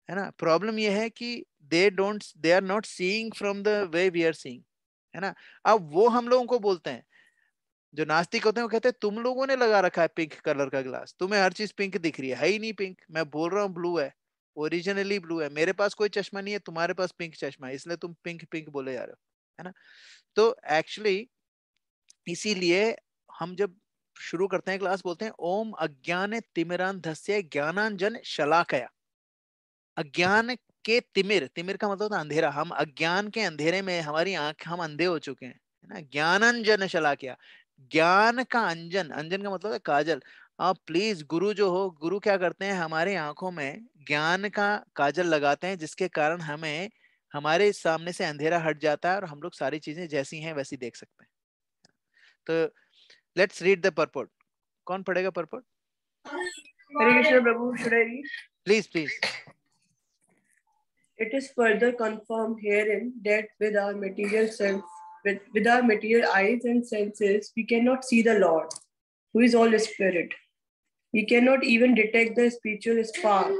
है ना। प्रॉब्लम ये है कि they are not seeing from the way we are seeing, है ना। अब वो हम लोगों को बोलते हैं, जो नास्तिक होते हैं वो कहते हैं तुम लोगों ने लगा रखा है पिंक कलर का ग्लास, तुम्हें हर चीज पिंक दिख रही है ही नहीं पिंक, मैं बोल रहा हूँ ब्लू है, ओरिजिनली ब्लू है। मेरे पास कोई चश्मा नहीं है, तुम्हारे पास पिंक चश्मा है, इसलिए तुम पिंक पिंक बोले जा रहे हो, है ना। तो एक्चुअली इसीलिए हम जब शुरू करते हैं क्लास, बोलते हैं ओम अज्ञान तिमिरांधस्य ज्ञानांजन शलाकया। अज्ञान के तिमिर, तिमिर का मतलब होता है अंधेरा, हम अज्ञान के अंधेरे में, हमारी आंख, हम अंधे हो चुके हैं, है ना। ज्ञानांजन शलाकया, ज्ञान का अंजन, अंजन का मतलब है काजल। आप प्लीज, गुरु जो हो, गुरु क्या करते हैं, हमारे आंखों में ज्ञान का काजल लगाते हैं, जिसके कारण हमें, हमारे सामने से अंधेरा हट जाता है और हम लोग सारी चीजें जैसी हैं वैसी देख सकते हैं। तो लेट्स रीड द परपोर्ट। कौन पढ़ेगा purport? Hare Krishna Prabhu, should I read? Please please. It is further confirmed herein that with our material sense, with our material eyes and senses, we cannot see the Lord, who is all spirit. We cannot even detect the spiritual spark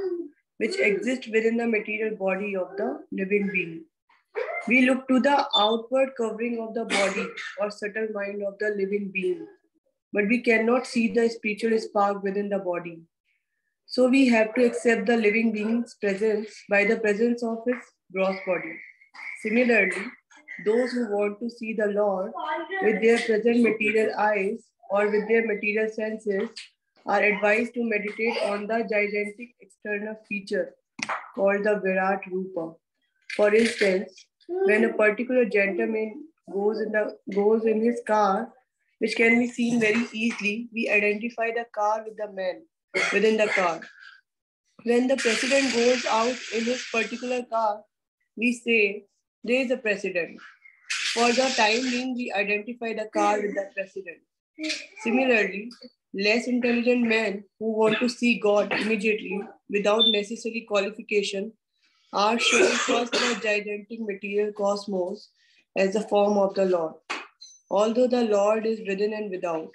which exists within the material body of the living being. We look to the outward covering of the body or subtle mind of the living being, but we cannot see the spiritual spark within the body. So we have to accept the living being's presence by the presence of his gross body. Similarly, those who want to see the Lord with their present material eyes or with their material senses are advised to meditate on the gigantic external feature called the Virat Rupa. For instance, when a particular gentleman goes in his car, which can be seen very easily, we identify the car with the man within the car. When the president goes out in his particular car, we say, there is a president. For the time being, we identify the car with the president. Similarly, less intelligent men who want to see God immediately without necessary qualification are shown first the gigantic material cosmos as the form of the Lord. Although the Lord is within and without,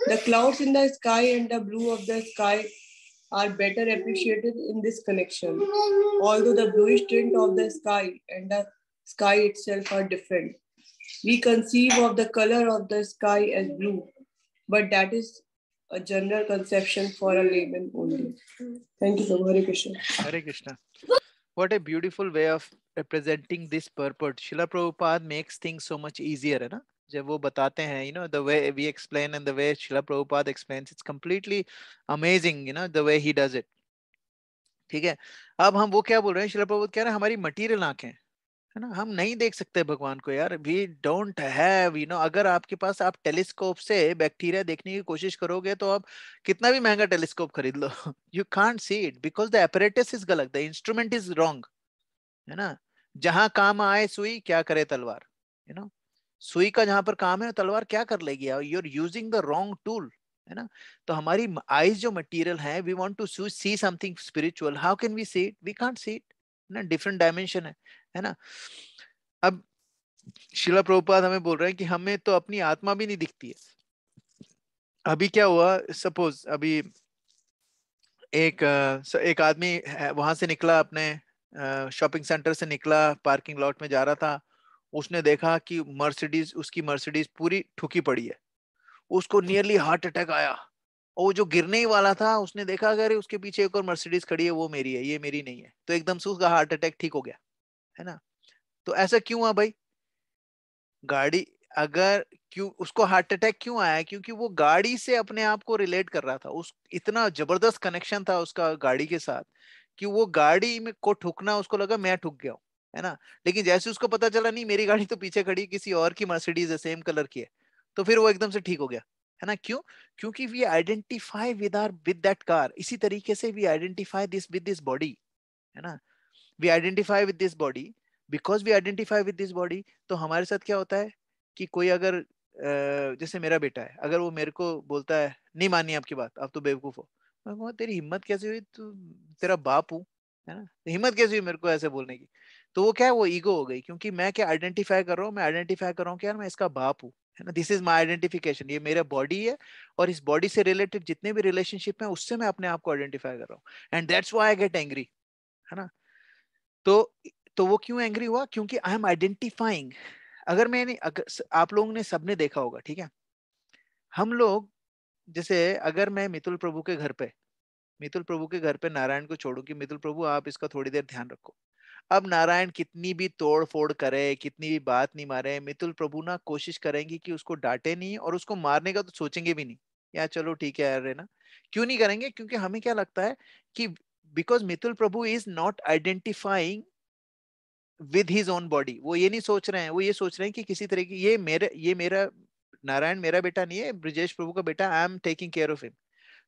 the clouds in the sky and the blue of the sky are better appreciated in this connection. Although the bluish tint of the sky and the sky itself are different, we conceive of the color of the sky as blue, but that is a general conception for a layman only. Thank you, Prabhu. Hare Krishna. Hare Krishna. What a beautiful way of representing this purport. Srila Prabhupada makes things so much easier, है ना। जब वो बताते हैं, you know, the way we explain and the way Srila Prabhupada explains, it's completely amazing, you know, the way he does it. ठीक है। अब हम वो क्या बोल रहे हैं, Srila Prabhupada कह रहे हैं हमारी मटीरियल आंखें, है ना, हम नहीं देख सकते भगवान को यार। We don't have, you know, अगर आपके पास, आप टेलीस्कोप से बैक्टीरिया देखने की कोशिश करोगे तो आप कितना भी महंगा टेलीस्कोप खरीद लो, you can't see it because the apparatus is गलत, द इंस्ट्रूमेंट इज रॉन्ग, है ना। जहां काम आए सुई, क्या करे तलवार, यू नो। सुई का जहां पर काम है, तलवार क्या कर लेगी, you are using the wrong tool, है ना। तो हमारी आईज जो मटेरियल है, we want to see something spiritual, how can we see it, we can't see it ना, डिफरेंट डायमेंशन है ना। अब शिला प्रभुपाद हमें बोल रहे हैं कि हमें तो अपनी आत्मा भी नहीं दिखती है। अभी क्या हुआ, सपोज अभी एक आदमी वहां से निकला, अपने शॉपिंग सेंटर से निकला, पार्किंग लॉट में जा रहा था, उसने देखा कि मर्सिडीज, उसकी मर्सिडीज पूरी ठुकी पड़ी है, उसको नियरली हार्ट अटैक आया। और वो जो गिरने ही वाला था, उसने देखा अगर उसके पीछे एक और मर्सिडीज खड़ी है, वो मेरी है, ये मेरी नहीं है, तो एकदम से उसका हार्ट अटैक ठीक हो गया, है ना। तो ऐसा क्यों हुआ भाई, गाड़ी, अगर क्यों उसको हार्ट अटैक क्यों आया, क्योंकि वो गाड़ी से अपने आप को रिलेट कर रहा था, उस इतना जबरदस्त कनेक्शन था उसका गाड़ी के साथ, कि वो गाड़ी में को ठुकना, उसको लगा मैं ठुक गया हूं, है ना। लेकिन जैसे उसको पता चला नहीं, मेरी गाड़ी तो पीछे खड़ी किसी और की मर्सिडीज है, सेम कलर की है, तो फिर वो एकदम से ठीक हो गया, है ना। क्यों? क्योंकि we identify with that car. इसी तरीके से we identify this with this body, है ना। We identify with this body, because we identify with this body. तो हमारे साथ क्या होता है कि कोई अगर जैसे मेरा बेटा है, अगर वो मेरे को बोलता है नहीं मानी आपकी बात, आप तो बेवकूफ हो, मैं कहूँगा तेरी हिम्मत कैसे हुई, तू, तेरा बाप हूँ, है ना, तो हिम्मत कैसे हुई मेरे को ऐसे बोलने की। तो वो क्या है, वो ईगो हो गई, क्योंकि मैं क्या आइडेंटिफाई कर रहा हूँ, मैं आइडेंटिफाई कर रहा हूँ कि यार मैं इसका बाप हूँ, है ना। दिस इज माई आइडेंटिफिकेशन, ये मेरा बॉडी है, और इस बॉडी से रिलेटेड जितने भी रिलेशनशिप है, उससे मैं अपने आप को आइडेंटिफाई कर रहा हूँ, and that's why I get angry, है ना। तो वो क्यों एंग्री हुआ, क्योंकि आई एम आइडेंटिफाइंग। अगर मैंने, अगर आप लोगों ने, सबने देखा होगा, ठीक है, हम लोग, जैसे अगर मैं मितुल प्रभु के घर पे, मितुल प्रभु के घर पे नारायण को छोड़ो कि मितुल प्रभु आप इसका थोड़ी देर ध्यान रखो। अब नारायण कितनी भी तोड़ फोड़ करे, कितनी भी बात नहीं मारे, मितुल प्रभु ना कोशिश करेंगे कि उसको डांटे नहीं, और उसको मारने का तो सोचेंगे भी नहीं। यार चलो ठीक है यार, है ना। क्यों नहीं करेंगे? क्योंकि हमें क्या लगता है कि because Mitul Prabhu is not identifying with his own body, वो ये नहीं सोच रहे हैं, वो ये सोच रहे हैं कि किसी तरह की ये मेरा नारायण मेरा बेटा नहीं है, ब्रजेश प्रभु का बेटा, I am taking care of him.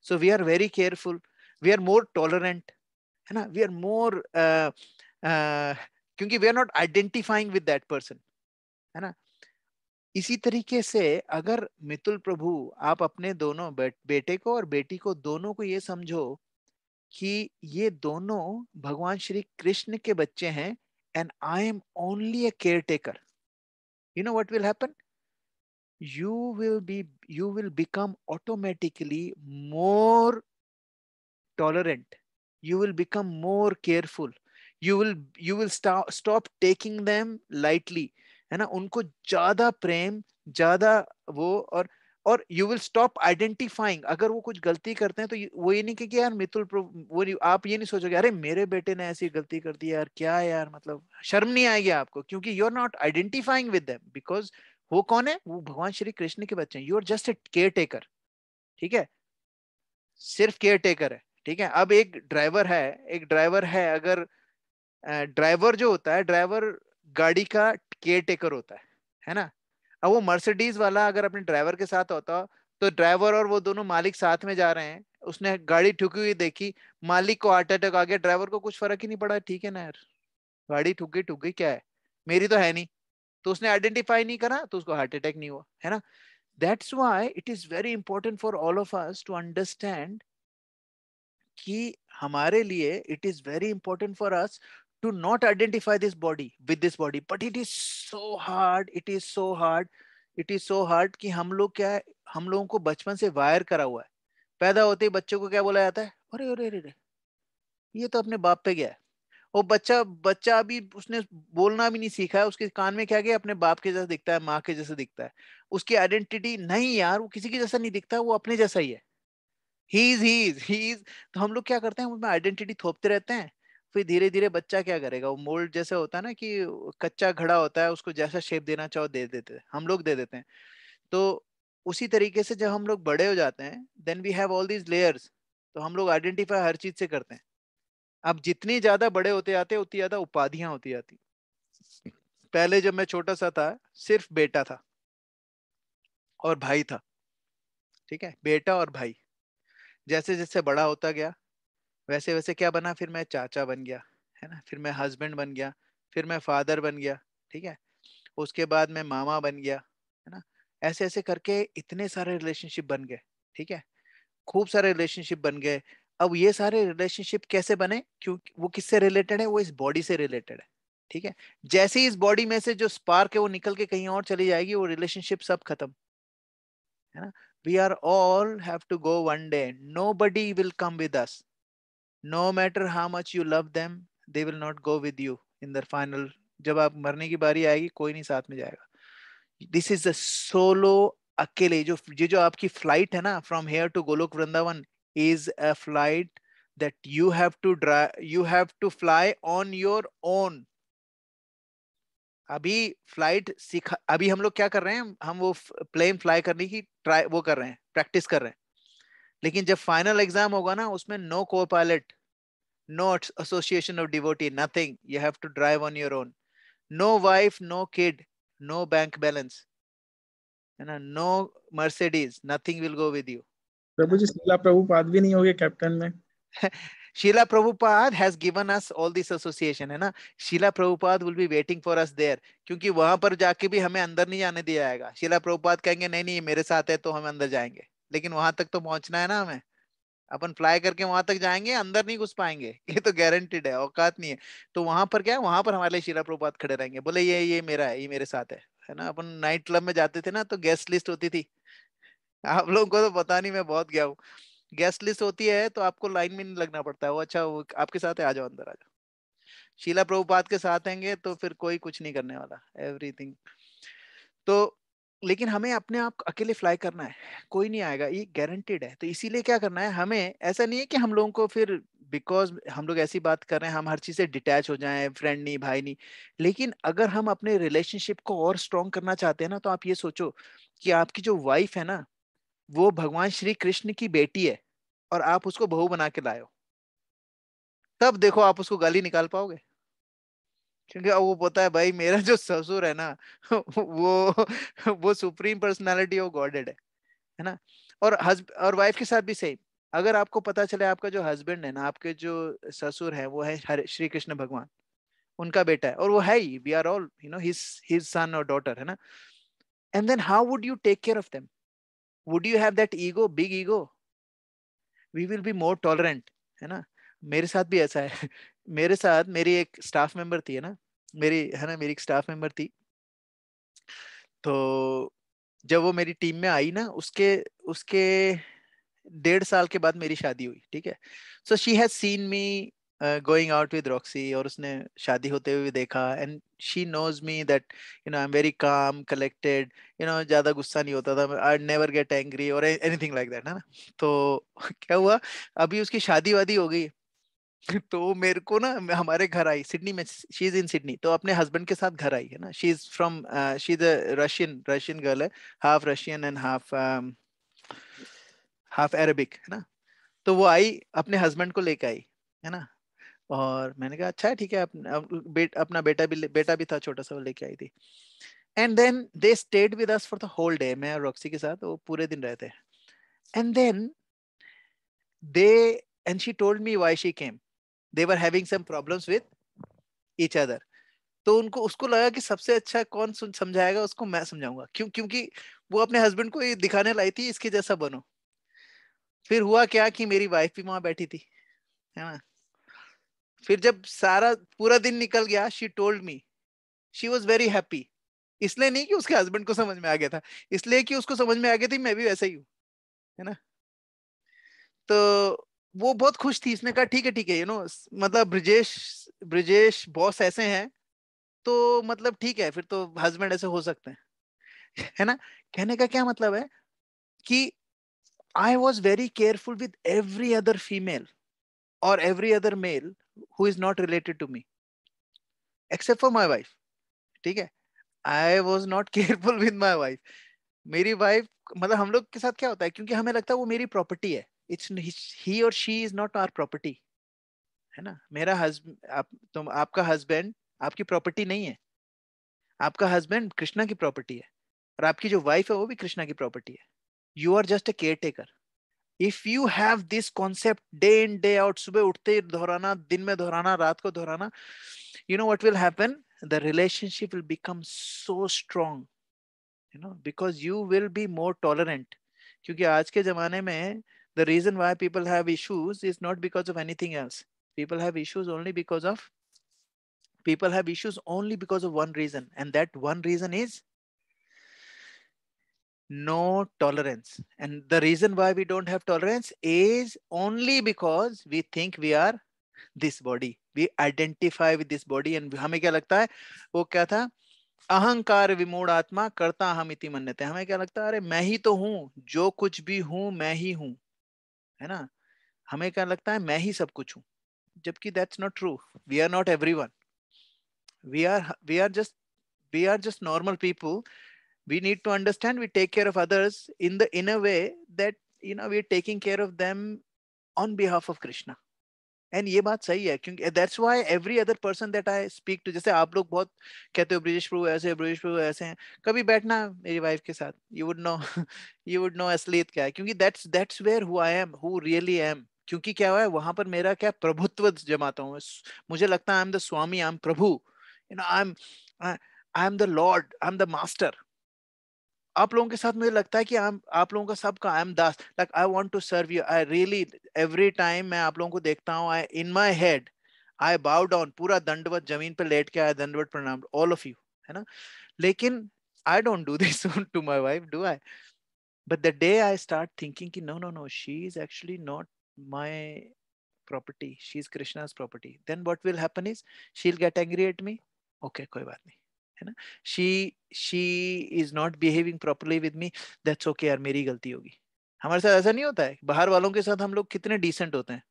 So we are very careful, we are more tolerant, है ना, वी आर मोर क्योंकि we are not identifying with that person, है ना। इसी तरीके से अगर मितुल प्रभु, आप अपने दोनों बेटे को और बेटी को दोनों को ये समझो कि ये दोनों भगवान श्री कृष्ण के बच्चे हैं, and I am only a care taker, you know what will happen? You will become automatically more tolerant, you will become more careful, you will stop taking them lightly, है ना, उनको ज्यादा प्रेम, ज्यादा वो, और यू विल स्टॉप आइडेंटिफाइंग। अगर वो कुछ गलती करते हैं तो वो ये नहीं कि यार मितुल वो नहीं, आप ये नहीं सोचोगे अरे मेरे बेटे ने ऐसी गलती कर दी यार, क्या यार, मतलब शर्म नहीं आएगी आपको, क्योंकि you are not identifying with them, because वो कौन है? वो भगवान श्री कृष्ण के बच्चे हैं, you are just a caretaker, ठीक है, सिर्फ केयर टेकर है, ठीक है। अब एक ड्राइवर है, अगर ड्राइवर जो होता है, ड्राइवर गाड़ी का केयर टेकर होता है ना। अब वो मर्सिडीज वाला अगर अपने ड्राइवर के साथ होता, तो ड्राइवर और वो दोनों मालिक साथ में जा रहे हैं, उसने गाड़ी ठुकी हुई देखी, मालिक को हार्ट अटैक आ गया, ड्राइवर को कुछ फर्क ही नहीं पड़ा, ठीक है ना यार, गाड़ी ठुक गई क्या है, मेरी तो है नहीं, तो उसने आइडेंटिफाई नहीं करा तो उसको हार्ट अटैक नहीं हुआ, है ना। That's why it is very important for all of us to understand कि हमारे लिए it is very important for us to not identify this body with this body, but it is so hard, it is so hard कि हम लोग क्या है, हम लोगों को बचपन से वायर करा हुआ है। पैदा होते ही बच्चों को क्या बोला जाता है? अरे अरे अरे अरे, ये तो अपने बाप पे गया है। वो बच्चा बच्चा अभी उसने बोलना भी नहीं सीखा है, उसके कान में क्या गया? अपने बाप के जैसा दिखता है, माँ के जैसा दिखता है। उसकी आइडेंटिटी नहीं यार, वो किसी के जैसा नहीं दिखता, वो अपने जैसा ही है, ही इज। तो हम लोग क्या करते हैं, उसमें आइडेंटिटी थोपते रहते हैं। फिर धीरे धीरे बच्चा क्या करेगा, वो मोल्ड जैसे होता है ना, कि कच्चा घड़ा होता है, उसको जैसा शेप देना चाहो दे देते हैं, हम लोग दे देते हैं। तो उसी तरीके से जब हम लोग बड़े हो जाते हैं, then we have all these layers, तो हम लोग आइडेंटिफाई हर चीज से करते हैं। अब जितनी ज्यादा बड़े होते जाते हैं, उतनी ज्यादा उपाधियां होती जाती। पहले जब मैं छोटा सा था, सिर्फ बेटा था और भाई था, ठीक है, बेटा और भाई। जैसे जैसे बड़ा होता गया, वैसे वैसे क्या बना, फिर मैं चाचा बन गया, है ना, फिर मैं हस्बैंड बन गया, फिर मैं फादर बन गया, ठीक है, उसके बाद मैं मामा बन गया, है ना। ऐसे ऐसे करके इतने सारे रिलेशनशिप बन गए, ठीक है, खूब सारे रिलेशनशिप बन गए। अब ये सारे रिलेशनशिप कैसे बने? क्योंकि वो किससे रिलेटेड है? वो इस बॉडी से रिलेटेड है, ठीक है। जैसे ही इस बॉडी में से जो स्पार्क है वो निकल के कहीं और चली जाएगी, वो रिलेशनशिप सब खत्म, है ना। We are all have to go one day, nobody will come with us, no matter how much you love them, they will not go with you in the final। जब आप मरने की बारी आएगी, कोई नहीं साथ में जाएगा। दिस इज अ सोलो, अकेले। जो ये जो आपकी फ्लाइट है ना, from here to Golok Vrindavan, is a flight that you have to fly on your own. अभी फ्लाइट सीखा, अभी हम लोग क्या कर रहे हैं, हम वो प्लेन फ्लाई करने की ट्राई वो कर रहे हैं, प्रैक्टिस कर रहे हैं। लेकिन जब फाइनल एग्जाम होगा ना, उसमें नो को pilot, no association of devotee, nothing, you have to drive on your own, no wife, no kid, no bank balance, है ना, no Mercedes, nothing will go with you, है प्रभु ना। जी शीला प्रभुपाद भी नहीं हो गए कैप्टन में? Srila Prabhupada has given us all this association, है ना। Srila Prabhupada will be waiting for us there, क्योंकि वहां पर जाके भी हमें अंदर नहीं जाने दिया जाएगा। Srila Prabhupada कहेंगे नहीं नहीं ये मेरे साथ है तो हम अंदर जाएंगे, लेकिन वहां तक तो पहुंचना है ना हमें। अपन फ्लाई करके वहां तक जाएंगे, अंदर नहीं घुस पाएंगे, ये तो गारंटेड है, औकात नहीं है। तो वहां पर क्या है, वहां पर हमारे लिए शीला प्रभुपाद खड़े रहेंगे, बोले ये मेरा है, ये मेरे साथ है ना। अपन नाइट क्लब में जाते थे ना, तो गेस्ट लिस्ट होती थी। आप लोगों को तो पता नहीं, मैं बहुत गया हूँ। गेस्ट लिस्ट होती है तो आपको लाइन में नहीं लगना पड़ता है, वो अच्छा वो आपके साथ है, आ जाओ अंदर आ जाओ। शीला प्रभुपाद के साथ आएंगे तो फिर कोई कुछ नहीं करने वाला, एवरीथिंग। तो लेकिन हमें अपने आप अकेले फ्लाई करना है, कोई नहीं आएगा, ये गारंटेड है। तो इसीलिए क्या करना है हमें, ऐसा नहीं है कि हम लोगों को फिर बिकॉज हम लोग ऐसी बात कर रहे हैं हम हर चीज से डिटैच हो जाएं, फ्रेंड नहीं भाई नहीं। लेकिन अगर हम अपने रिलेशनशिप को और स्ट्रॉन्ग करना चाहते हैं ना, तो आप ये सोचो कि आपकी जो वाइफ है ना, वो भगवान श्री कृष्ण की बेटी है, और आप उसको बहू बना के लाए हो, तब देखो आप उसको गाली निकाल पाओगे। क्योंकि अब वो पता है भाई मेरा जो ससुर है ना वो सुप्रीम पर्सनालिटी ऑफ गॉडेड है ना। और और वाइफ के साथ भी सेम। अगर आपको पता चले आपका जो हस्बैंड है ना, आपके जो ससुर है वो है श्री कृष्ण भगवान, उनका बेटा है, और वो है ही, we are all his his son और डॉटर है ना। And then how would you take care of them? Would you have that ego, big ego? We will be more tolerant, है ना। मेरे साथ भी ऐसा है मेरे साथ मेरी एक स्टाफ मेंबर थी, है ना, मेरी एक स्टाफ मेंबर थी। तो जब वो मेरी टीम में आई ना, उसके उसके 1.5 साल के बाद मेरी शादी हुई, ठीक है। So she has seen me going out with Roxy, और उसने शादी होते हुए देखा, and she knows me that I am very calm collected, ज्यादा गुस्सा नहीं होता था, आई नेवर गेट एंग्री और एनीथिंग लाइक दैट, है ना। तो क्या हुआ, अभी उसकी शादी वादी हो गई तो मेरे को ना, हमारे घर आई सिडनी में, शी इज इन सिडनी, तो अपने हस्बैंड के साथ घर आई, है ना। She is a Russian Russian girl है, half Russian and half Arabic, है ना। तो वो आई, अपने हस्बैंड को लेके आई, है ना। और मैंने कहा अच्छा है ठीक है, अपना बेटा भी था छोटा सा, वो लेके आई थी। And then they stayed with us for the whole day, मैं और रॉक्सी के साथ वो पूरे दिन रहते। And then they and she told me why she came, they were having some problems with each other. तो उनको उसको लगा कि सबसे अच्छा कौन सुन समझाएगा उसको, मैं समझाऊंगा, क्योंकि वो अपने हस्बैंड को ये दिखाने लाई थी इसके जैसा बनो। फिर हुआ क्या कि मेरी वाइफ भी वहां बैठी थी, है ना। फिर जब सारा पूरा दिन निकल गया, she told me she was very happy. इसलिए नहीं कि उसके हस्बैंड को समझ में आ गया था, इसलिए कि उसको समझ में आ गया थी मैं भी वैसा ही हूँ, है ना। तो वो बहुत खुश थी, इसने कहा ठीक है मतलब ब्रिजेश ब्रिजेश बॉस ऐसे हैं, तो मतलब ठीक है, फिर तो हस्बैंड ऐसे हो सकते हैं है ना। कहने का क्या मतलब है कि I was very careful with every other female और every other male who is not related to me except for my wife, ठीक है। I was not careful with my wife. मेरी वाइफ, मतलब हम लोग के साथ क्या होता है, क्योंकि हमें लगता है वो मेरी प्रॉपर्टी है, इट्स ही और she is not our property, है ना। मेरा हस्बैंड तुम आपका हस्बैंड आपकी प्रॉपर्टी नहीं है, आपका हस्बैंड कृष्णा की प्रॉपर्टी है, और आपकी जो वाइफ है वो भी कृष्णा की प्रॉपर्टी है। You are just a caretaker. If you have this concept day in day out, सुबह उठते दोहराना, दिन में दोहराना, रात को दोहराना, you know what will happen, the relationship will become so strong, because you will be more tolerant. क्योंकि आज के जमाने में the reason why people have issues is not because of anything else. people have issues only because of People have issues only because of one reason, and that one reason is no tolerance. And the reason why we don't have tolerance is only because we think we are this body, we identify with this body, and हमें क्या लगता है, वो क्या था, अहंकार विमूढ़ आत्मा करता हम इति मन्यते। हमें क्या लगता है, अरे मैं ही तो हूं, जो कुछ भी हूं मैं ही हूं, है ना। हमें क्या लगता है मैं ही सब कुछ हूं, जबकि that's not true. We are not everyone, we are just normal people. We need to understand, we take care of others in a way that we're taking care of them on behalf of Krishna. And ये बात सही है, क्योंकि that's why every other person that I speak to, जैसे आप लोग बहुत कहते हो ब्रिजेश प्रभु ऐसे, ब्रिजेश प्रभु ऐसे हैं, कभी बैठना मेरी वाइफ के साथ, you would know you would know असलियत क्या है, क्योंकि that's where who I am, who really am. क्योंकि क्या हुआ है वहां पर, मेरा क्या प्रभुत्व जमाता हूँ, मुझे लगता है I am the Swami, I am Prabhu, I am the Lord, I am the master. आप लोगों के साथ मुझे लगता है कि आप लोगों का सबका I am das, like I want to serve you, I really, every time मैं आप लोगों को देखता हूँ, आई इन माय हेड आई बाउ डाउन, पूरा दंडवत जमीन पे लेट के, आई दंडवत प्रणाम ऑल ऑफ यू, है ना। लेकिन I don't do this to my wife, do I? But the day I start thinking कि no no no, she is actually not my property, she is Krishna's property, then what will happen is she will get angry at me, okay कोई बात नहीं, है ना. She is not behaving properly with me, that's okay यार, मेरी गलती होगी. हमारे साथ ऐसा नहीं होता है. बाहर वालों के साथ हम लोग कितने डिसेंट होते हैं,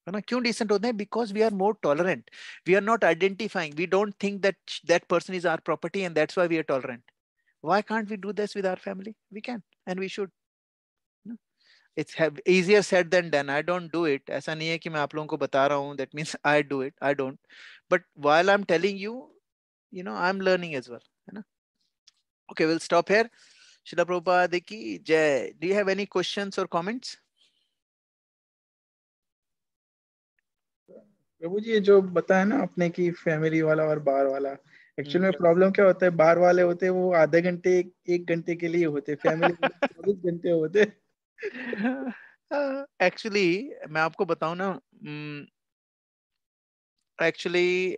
है ना. क्यों डिसेंट होते हैं? Because we are more tolerant. We are not identifying, we don't think that that person is our property and that's why we are tolerant. Why can't we do this with our family? We can and we should. It's easier said than done. I don't do it. ऐसा नहीं है कि मैं आप लोगों को बता रहा हूँ, that means I do it. I don't. But while I'm telling you, you know, I'm learning as well, है ना. Okay, we'll stop here. Srila Prabhupada ki jai. Do you have any questions or comments? प्रभु जी, ये जो बताया ना आपने कि family वाला और बाहर वाला, एक्चुअली में प्रॉब्लम क्या होता है, बाहर वाले होते हैं वो आधे घंटे एक घंटे के लिए होते, फैमिली वाले 24 घंटे होते. Actually, मैं आपको बताऊं ना, actually,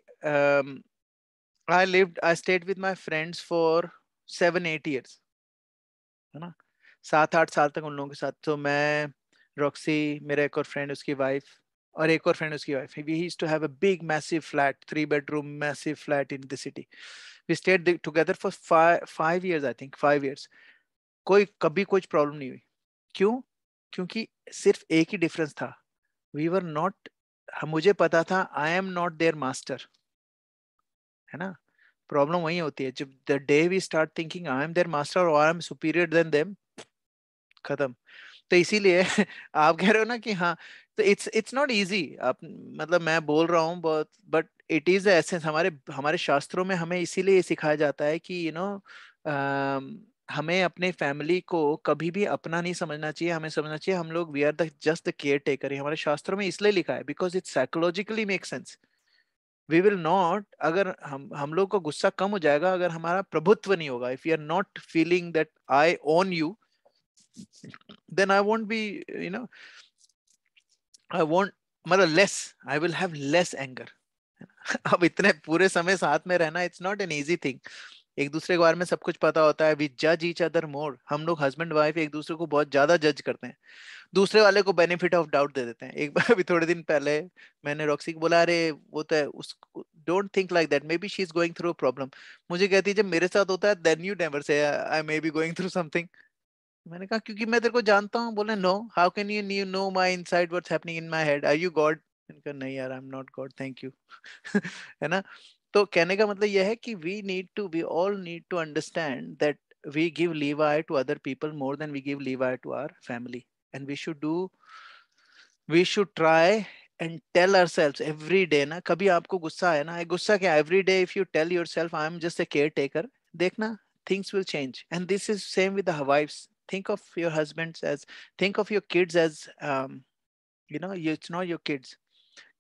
I stayed with my friends for 7-8 years, है ना. 7-8 साल तक उन लोगों के साथ. तो मैं, रॉक्सी, मेरा एक और फ्रेंड, उसकी वाइफ, और एक और फ्रेंड उसकी wife, we used to have a big massive flat, 3-bedroom massive flat in the city. We stayed together for 5 years, I think 5 years. कभी कोई प्रॉब्लम नहीं हुई. क्यों? क्योंकि सिर्फ एक ही डिफरेंस था. We were not, मुझे पता था I am not their master, है ना. प्रॉब्लम वही होती है जब the day we start thinking I am their master और I am superior than them, खत्म. तो इसीलिए आप कह रहे हो ना कि हाँ, तो इट्स नॉट इजी. आप, मतलब मैं बोल रहा हूँ बहुत, बट इट इज एसेंस. हमारे हमारे शास्त्रों में हमें इसीलिए सिखाया जाता है कि यू नो, हमें अपने फैमिली को कभी भी अपना नहीं समझना चाहिए. हमें समझना चाहिए हम लोग we are the just the caretaker. हमारे शास्त्रों में इसलिए लिखा है because it psychologically make sense. We will not, अगर हम लोग को गुस्सा कम हो जाएगा अगर हमारा प्रभुत्व नहीं होगा. If you are not feeling that I own you, then I won't be, you know, I won't, मतलब less, I will have less anger. अब इतने पूरे समय साथ में रहना, it's not an easy thing. एक दूसरे के बारे में सब कुछ पता होता है. वी जज ईच अदर मोर. हम लोग हस्बैंड वाइफ एक दूसरे को बहुत ज्यादा जज करते हैं. दूसरे वाले को बेनिफिट ऑफ डाउट दे देते हैं. एक बार अभी थोड़े दिन पहले मैंने रॉक्सी को बोला, अरे वो तो है, उस don't think like that, may be she is going through a problem. मुझे कहती है जब मेरे साथ होता है then you never say I may be going through something. मैंने कहा क्योंकि मैं तेरे को जानता हूँ. बोले no, how can you know my inside what's happening in my head, are you God? मैंने कहा नहीं यार, I am not God, thank you. है ना. तो कहने का मतलब यह है कि we all need to understand that we give levi to other people more than we give levi to our family, and we should try and tell ourselves every day ना. कभी आपको गुस्सा आया ना, गुस्सा क्या, every day if you tell yourself I am just a caretaker, देखना things will change. And this is same with the wives. Think of your husbands as, think of your kids as, you know, it's not your kids.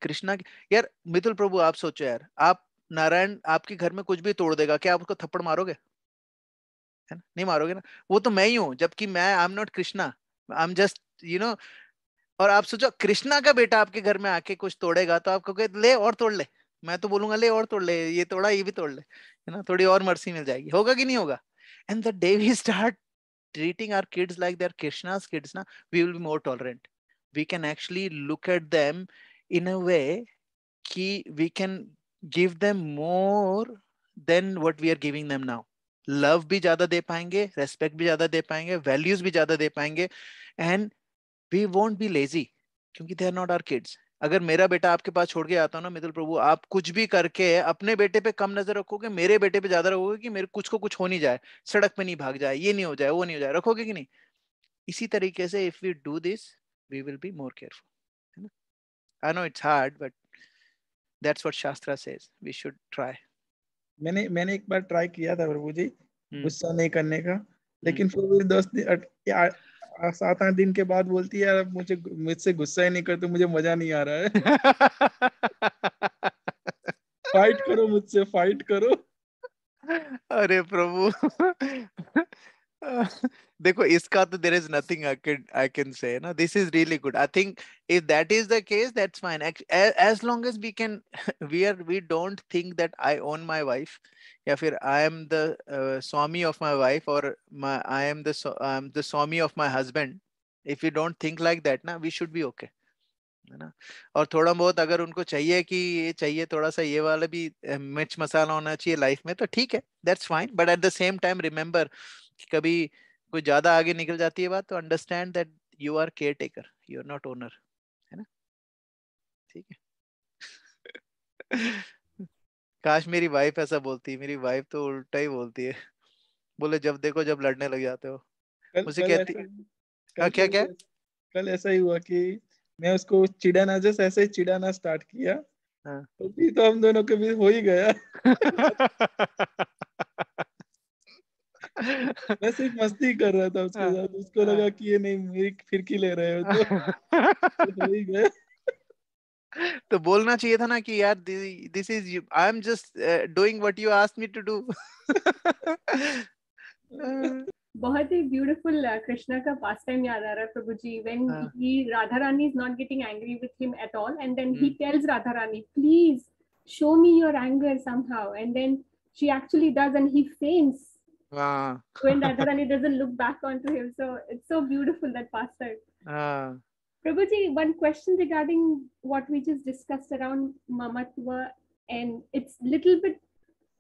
Krishna यार, मिथुल प्रभु आप सोचो यार, आप, नारायण आपके घर में कुछ भी तोड़ देगा, क्या आप उसको थप्पड़ मारोगे? है ना, नहीं मारोगे ना. वो तो मैं ही हूं, जबकि मैं आई am not Krishna, I am just, you know. और आप सोचो कृष्णा का बेटा आपके घर में आके कुछ तोड़ेगा तो आप कहोगे ले और तोड़ ले. मैं तो बोलूंगा ले और तोड़ ले, ये तोड़ा ये भी तोड़ ले, है ना, थोड़ी और मर्सी मिल जाएगी. होगा कि नहीं होगा? And the day we start treating our kids like they're Krishna's kids, na, we will be more tolerant. We can actually look at them in a way कि we can give them more than what we are giving them now. Love भी ज्यादा दे पाएंगे, respect भी ज्यादा दे पाएंगे, values भी ज्यादा दे पाएंगे, and we won't be lazy क्योंकि they are not our kids. अगर मेरा बेटा आपके पास छोड़ के आता हूँ ना मिथुल प्रभु, आप कुछ भी करके अपने बेटे पे कम नजर रखोगे, मेरे बेटे पे ज्यादा रखोगे कि मेरे कुछ को कुछ हो नहीं जाए, सड़क पे नहीं भाग जाए, ये नहीं हो जाए, वो नहीं हो जाए, रखोगे कि नहीं? इसी तरीके से if we do this we will be more careful, है ना. I know it's hard but that's what shastra says, we should try. मैंने एक बार ट्राई किया था प्रभु जी, गुस्सा नहीं करने का, लेकिन फिर वो 7-8 दिन के बाद बोलती है यार मुझसे गुस्सा ही नहीं करते, मुझे मजा नहीं आ रहा है. फाइट करो मुझसे, फाइट करो. अरे प्रभु. देखो इसका तो there is nothing I can say ना. This is really good. I think if that is the case, that's fine. As long as we can, we don't think that I own my wife, या फिर I am the Swami of my wife, or I am the Swami of my husband. If we don't think like that, ना, we should be okay. है ना. और थोड़ा बहुत अगर उनको चाहिए कि ये चाहिए थोड़ा सा ये वाला भी मिर्च मसाला होना चाहिए लाइफ में, तो ठीक है, that's fine, but at the same time remember कि कभी कोई ज्यादा आगे निकल जाती है बात, तो understand that you are caretaker, you are not owner, है ना? ठीक है। काश मेरी वाइफ ऐसा बोलती, मेरी वाइफ तो उल्टा ही बोलती है, बोले जब देखो जब लड़ने लग जाते हो, कल मुझे कल कहती। ऐसा हाँ, कल क्या कल क्या? कल ऐसा ही हुआ कि मैं उसको चिढ़ाना, जैसे ऐसे ही चिढ़ाना स्टार्ट किया, हाँ। तो भी तो हम दोनों के बीच हो ही गया। मैं सिर्फ मस्ती कर रहा था उसके हाँ, साथ, उसको लगा हाँ। कि ये नहीं मेरी फिरकी ले रहे हो, तो हो ही गया। तो बोलना चाहिए था ना कि यार this is, I am just doing what you asked me to do. बहुत ही ब्यूटीफुल कृष्णा का पास टाइम याद आ रहा है प्रभु जी, when he Radha Rani is not getting angry with him at all, and then he tells Radha Rani, please show me your anger somehow, and then she actually does, and he faints when Radha Rani doesn't look back onto him. So it's so beautiful, that pastime. Prabhu ji, one question regarding what we just discussed around mamatva, and it's little bit,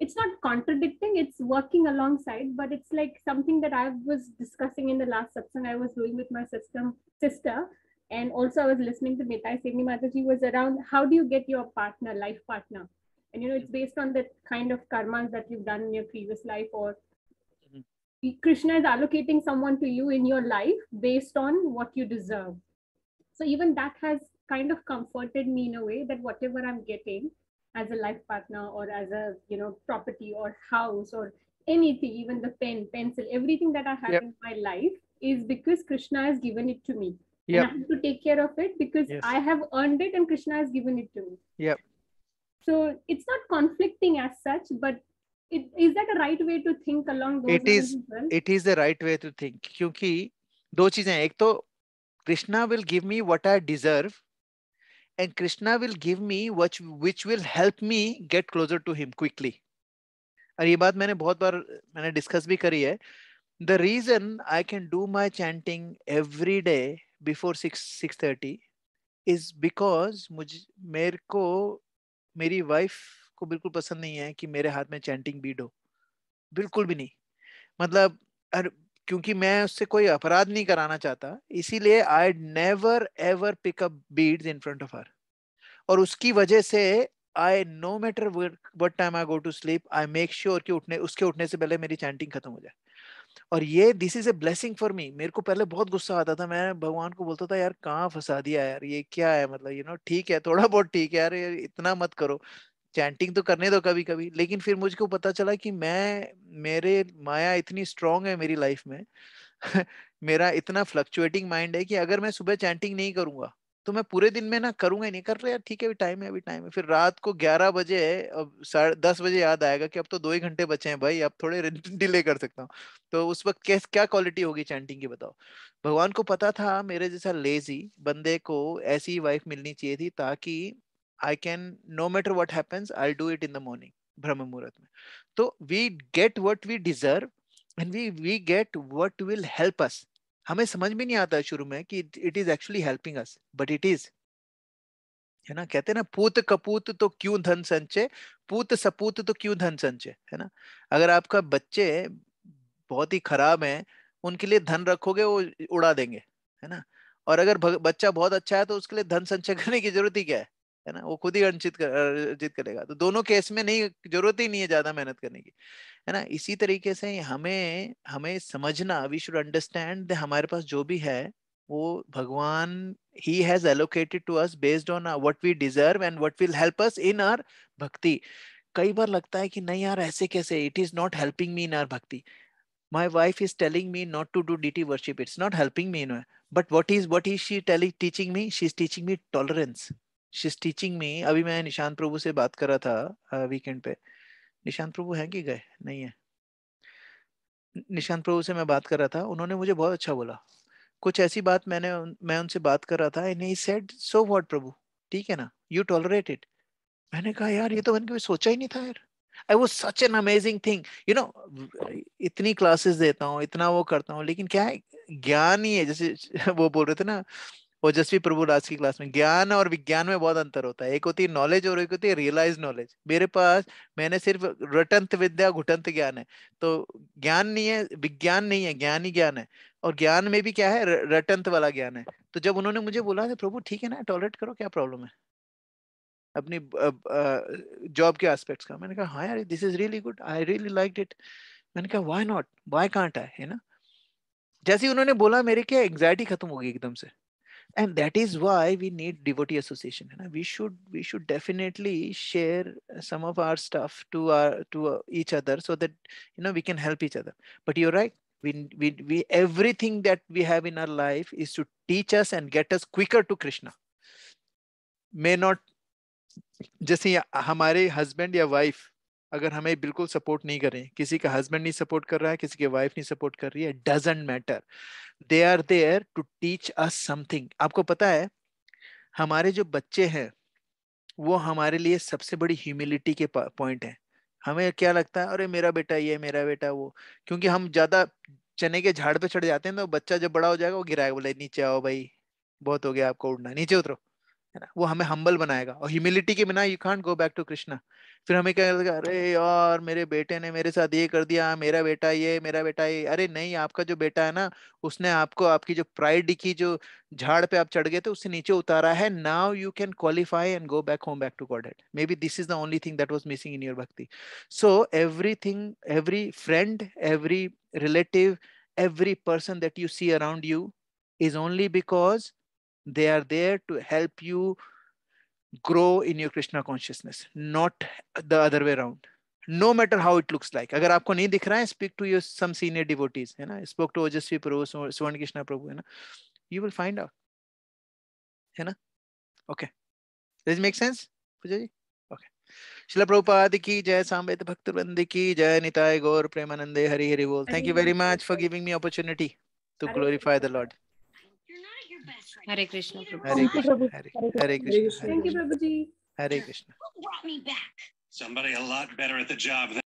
it's not contradicting, it's working alongside, but it's like something that I was discussing in the last satsang I was doing with my sister, and also I was listening to Metai Sevni Mataji, was around how do you get your partner, life partner, and it's based on the kind of karmas that you've done in your previous life, or Krishna is allocating someone to you in your life based on what you deserve. So even that has kind of comforted me in a way that whatever I'm getting as a life partner, or as a property or house or anything, even the pen, pencil, everything that I have in my life is because Krishna has given it to me. And I have to take care of it because I have earned it and Krishna has given it to me. So it's not conflicting as such, but is that a right way to think along those lines as well? It is the right way to think, क्योंकि दो चीजें, एक तो Krishna will give me what I deserve, and Krishna will give me which will help me get closer to him quickly. और ये बात मैंने बहुत बार मैंने डिस्कस भी करी है. The reason I can do my chanting every day before 6:30 is because मेरे को मेरी वाइफ को बिल्कुल पसंद नहीं है कि मेरे हाथ में चैंटिंग बीड हो, बिल्कुल भी नहीं. मतलब क्योंकि मैं उससे कोई अपराध नहीं कराना चाहता, इसीलिए I never ever pick up beads in front of her. और उसकी वजह से I, no matter what time I go to sleep, I make sure कि उसके उठने से पहले मेरी चैंटिंग खत्म हो जाए. और ये this is a blessing for me. मेरे को पहले बहुत गुस्सा आता था, मैं भगवान को बोलता था यार कहाँ फंसा दिया यार, ये क्या है, मतलब ठीक है थोड़ा बहुत ठीक है यार, इतना मत करो, चैंटिंग तो करने दो कभी कभी. लेकिन फिर मुझको पता चला कि मेरे माया इतनी स्ट्रांग है मेरी लाइफ में. मेरा इतना फ्लक्चुएटिंग माइंड है कि अगर मैं सुबह चैंटिंग नहीं करूंगा तो मैं पूरे दिन में ना करूंगा ही नहीं. कर रहे यार ठीक है, अभी टाइम है, अभी टाइम है, फिर रात को 11 बजे है, अब 10:30 याद आएगा कि अब तो 2 ही घंटे बचे हैं भाई, अब थोड़े डिले कर सकता हूँ. तो उस वक्त क्या क्वालिटी होगी चैंटिंग की, बताओ. भगवान को पता था मेरे जैसा लेजी बंदे को ऐसी वाइफ मिलनी चाहिए थी, ताकि I can, no matter what happens, I do it in the morning, ब्रह्म मुहूर्त में. तो we get what we deserve, and we get what will help us. हमें समझ में नहीं आता है शुरू में कि it is actually helping us, but it is, है ना. कहते हैं ना, पूत कपूत तो क्यों धन संचय, पूत सपूत तो क्यों धन संचय, है ना. अगर आपका बच्चे बहुत ही खराब हैं, उनके लिए धन रखोगे वो उड़ा देंगे, है ना. और अगर बच्चा बहुत अच्छा है तो उसके लिए धन संचय करने की जरूरत ही क्या है ना, वो खुद ही अर्जित करेगा. तो दोनों केस में नहीं, जरूरत ही नहीं है ज्यादा मेहनत करने की, है ना. इसी तरीके से हमें हमें समझना, वी शुड अंडरस्टैंड, हमारे पास जो भी है वो भगवान he has allocated to us based on what we deserve and what will help us in our bhakti. कई बार लगता है कि नहीं यार ऐसे कैसे, it is not helping me in our bhakti. My wife is telling me not to do deity worship, it's not helping me, but what is she teaching me? She's teaching me tolerance. She's teaching me. अभी मैं निशांत प्रभु से बात कर रहा था weekend पे. निशांत प्रभु हैं कि गए, नहीं है. निशांत प्रभु से मैं बात कर रहा था, उन्होंने मुझे बहुत अच्छा बोला. कुछ ऐसी बात मैं उनसे बात कर रहा था, and he said so what Prabhu, ठीक है ना, यू टॉलरेट इट. मैंने कहा यार ये तो मैंने कभी सोचा ही नहीं था यार. I was such an amazing thing, इतनी क्लासेस देता हूँ, इतना वो करता हूँ, लेकिन क्या है, ज्ञान ही है. जैसे वो बोल रहे थे ना, ओजस्वी प्रभु दास की क्लास में ज्ञान और विज्ञान में बहुत अंतर होता है। एक होती है नॉलेज और एक होती है रियलाइज नॉलेज। मेरे पास, मैंने सिर्फ रटंत विद्या घुटंत ज्ञान है, तो ज्ञान नहीं है, विज्ञान नहीं है, ज्ञान ही ज्ञान है। और ज्ञान में भी क्या है, रटंत वाला ज्ञान है। तो जब उन्होंने मुझे बोला कि प्रभु ठीक है ना, टॉलरेट करो, क्या प्रॉब्लम है अपनी जॉब के एस्पेक्ट्स का, मैंने कहा हाँ यार, this is really good, I really liked it. मैंने कहा why not, why can't I, है ना। जैसे ही उन्होंने बोला, मेरे क्या एंग्जाइटी खत्म हो गई एकदम से। And that is why we need devotee association, है ना। We should definitely share some of our stuff to each other, so that we can help each other. But you're right, we everything that we have in our life is to teach us and get us quicker to Krishna. May not, जैसे हमारे husband या wife अगर हमें बिल्कुल support नहीं करें, किसी का हस्बैंड नहीं सपोर्ट कर रहा है, किसी की वाइफ नहीं सपोर्ट कर रही है, doesn't matter, they are there to teach us something. आपको पता है, हमारे जो बच्चे हैं वो हमारे लिए सबसे बड़ी ह्यूमिलिटी के पॉइंट है। हमें क्या लगता है, अरे मेरा बेटा ये, मेरा बेटा वो, क्योंकि हम ज्यादा चने के झाड़ पे चढ़ जाते हैं, तो बच्चा जब बड़ा हो जाएगा वो गिराएगा, बोले नीचे आओ भाई, बहुत हो गया आपको उड़ना, नीचे उतरो, है ना। वो हमें हम्बल बनाएगा, और ह्यूमिलिटी के बिना you can't go back to Krishna. फिर हमें क्या लगेगा, अरे यार मेरे बेटे ने मेरे साथ ये कर दिया, मेरा बेटा ये, मेरा बेटा ये। अरे नहीं, आपका जो बेटा है ना, उसने आपको, आपकी जो प्राइड की जो झाड़ पे आप चढ़ गए थे, उससे नीचे उतारा है। Now you can qualify and go back home, back to Godhead. Maybe this is the only thing that was missing in your bhakti. So everything, every friend, every relative, every person that you see around you is only because they are there to help you grow in your Krishna consciousness, not the other way around. No matter how it looks like. अगर आपको नहीं दिख रहा है, speak to your some senior devotees, है ना। Spoke to Ojasvi Prabhu, Suvan Krishna Prabhu, है ना। You will find out, है ना। Okay, does it make sense, Puja ji? Okay. Srila Prabhupada की जय, सांबेत भक्त वृंद की जय, निताय गौर प्रेमानंदे, हरि हरि बोल। Thank you very much for giving me opportunity to glorify the Lord. Hare Krishna Prabhu. Hare Krishna, Hare Krishna, Thank you, Prabhuji. Hare Krishna. Somebody a lot better at the job than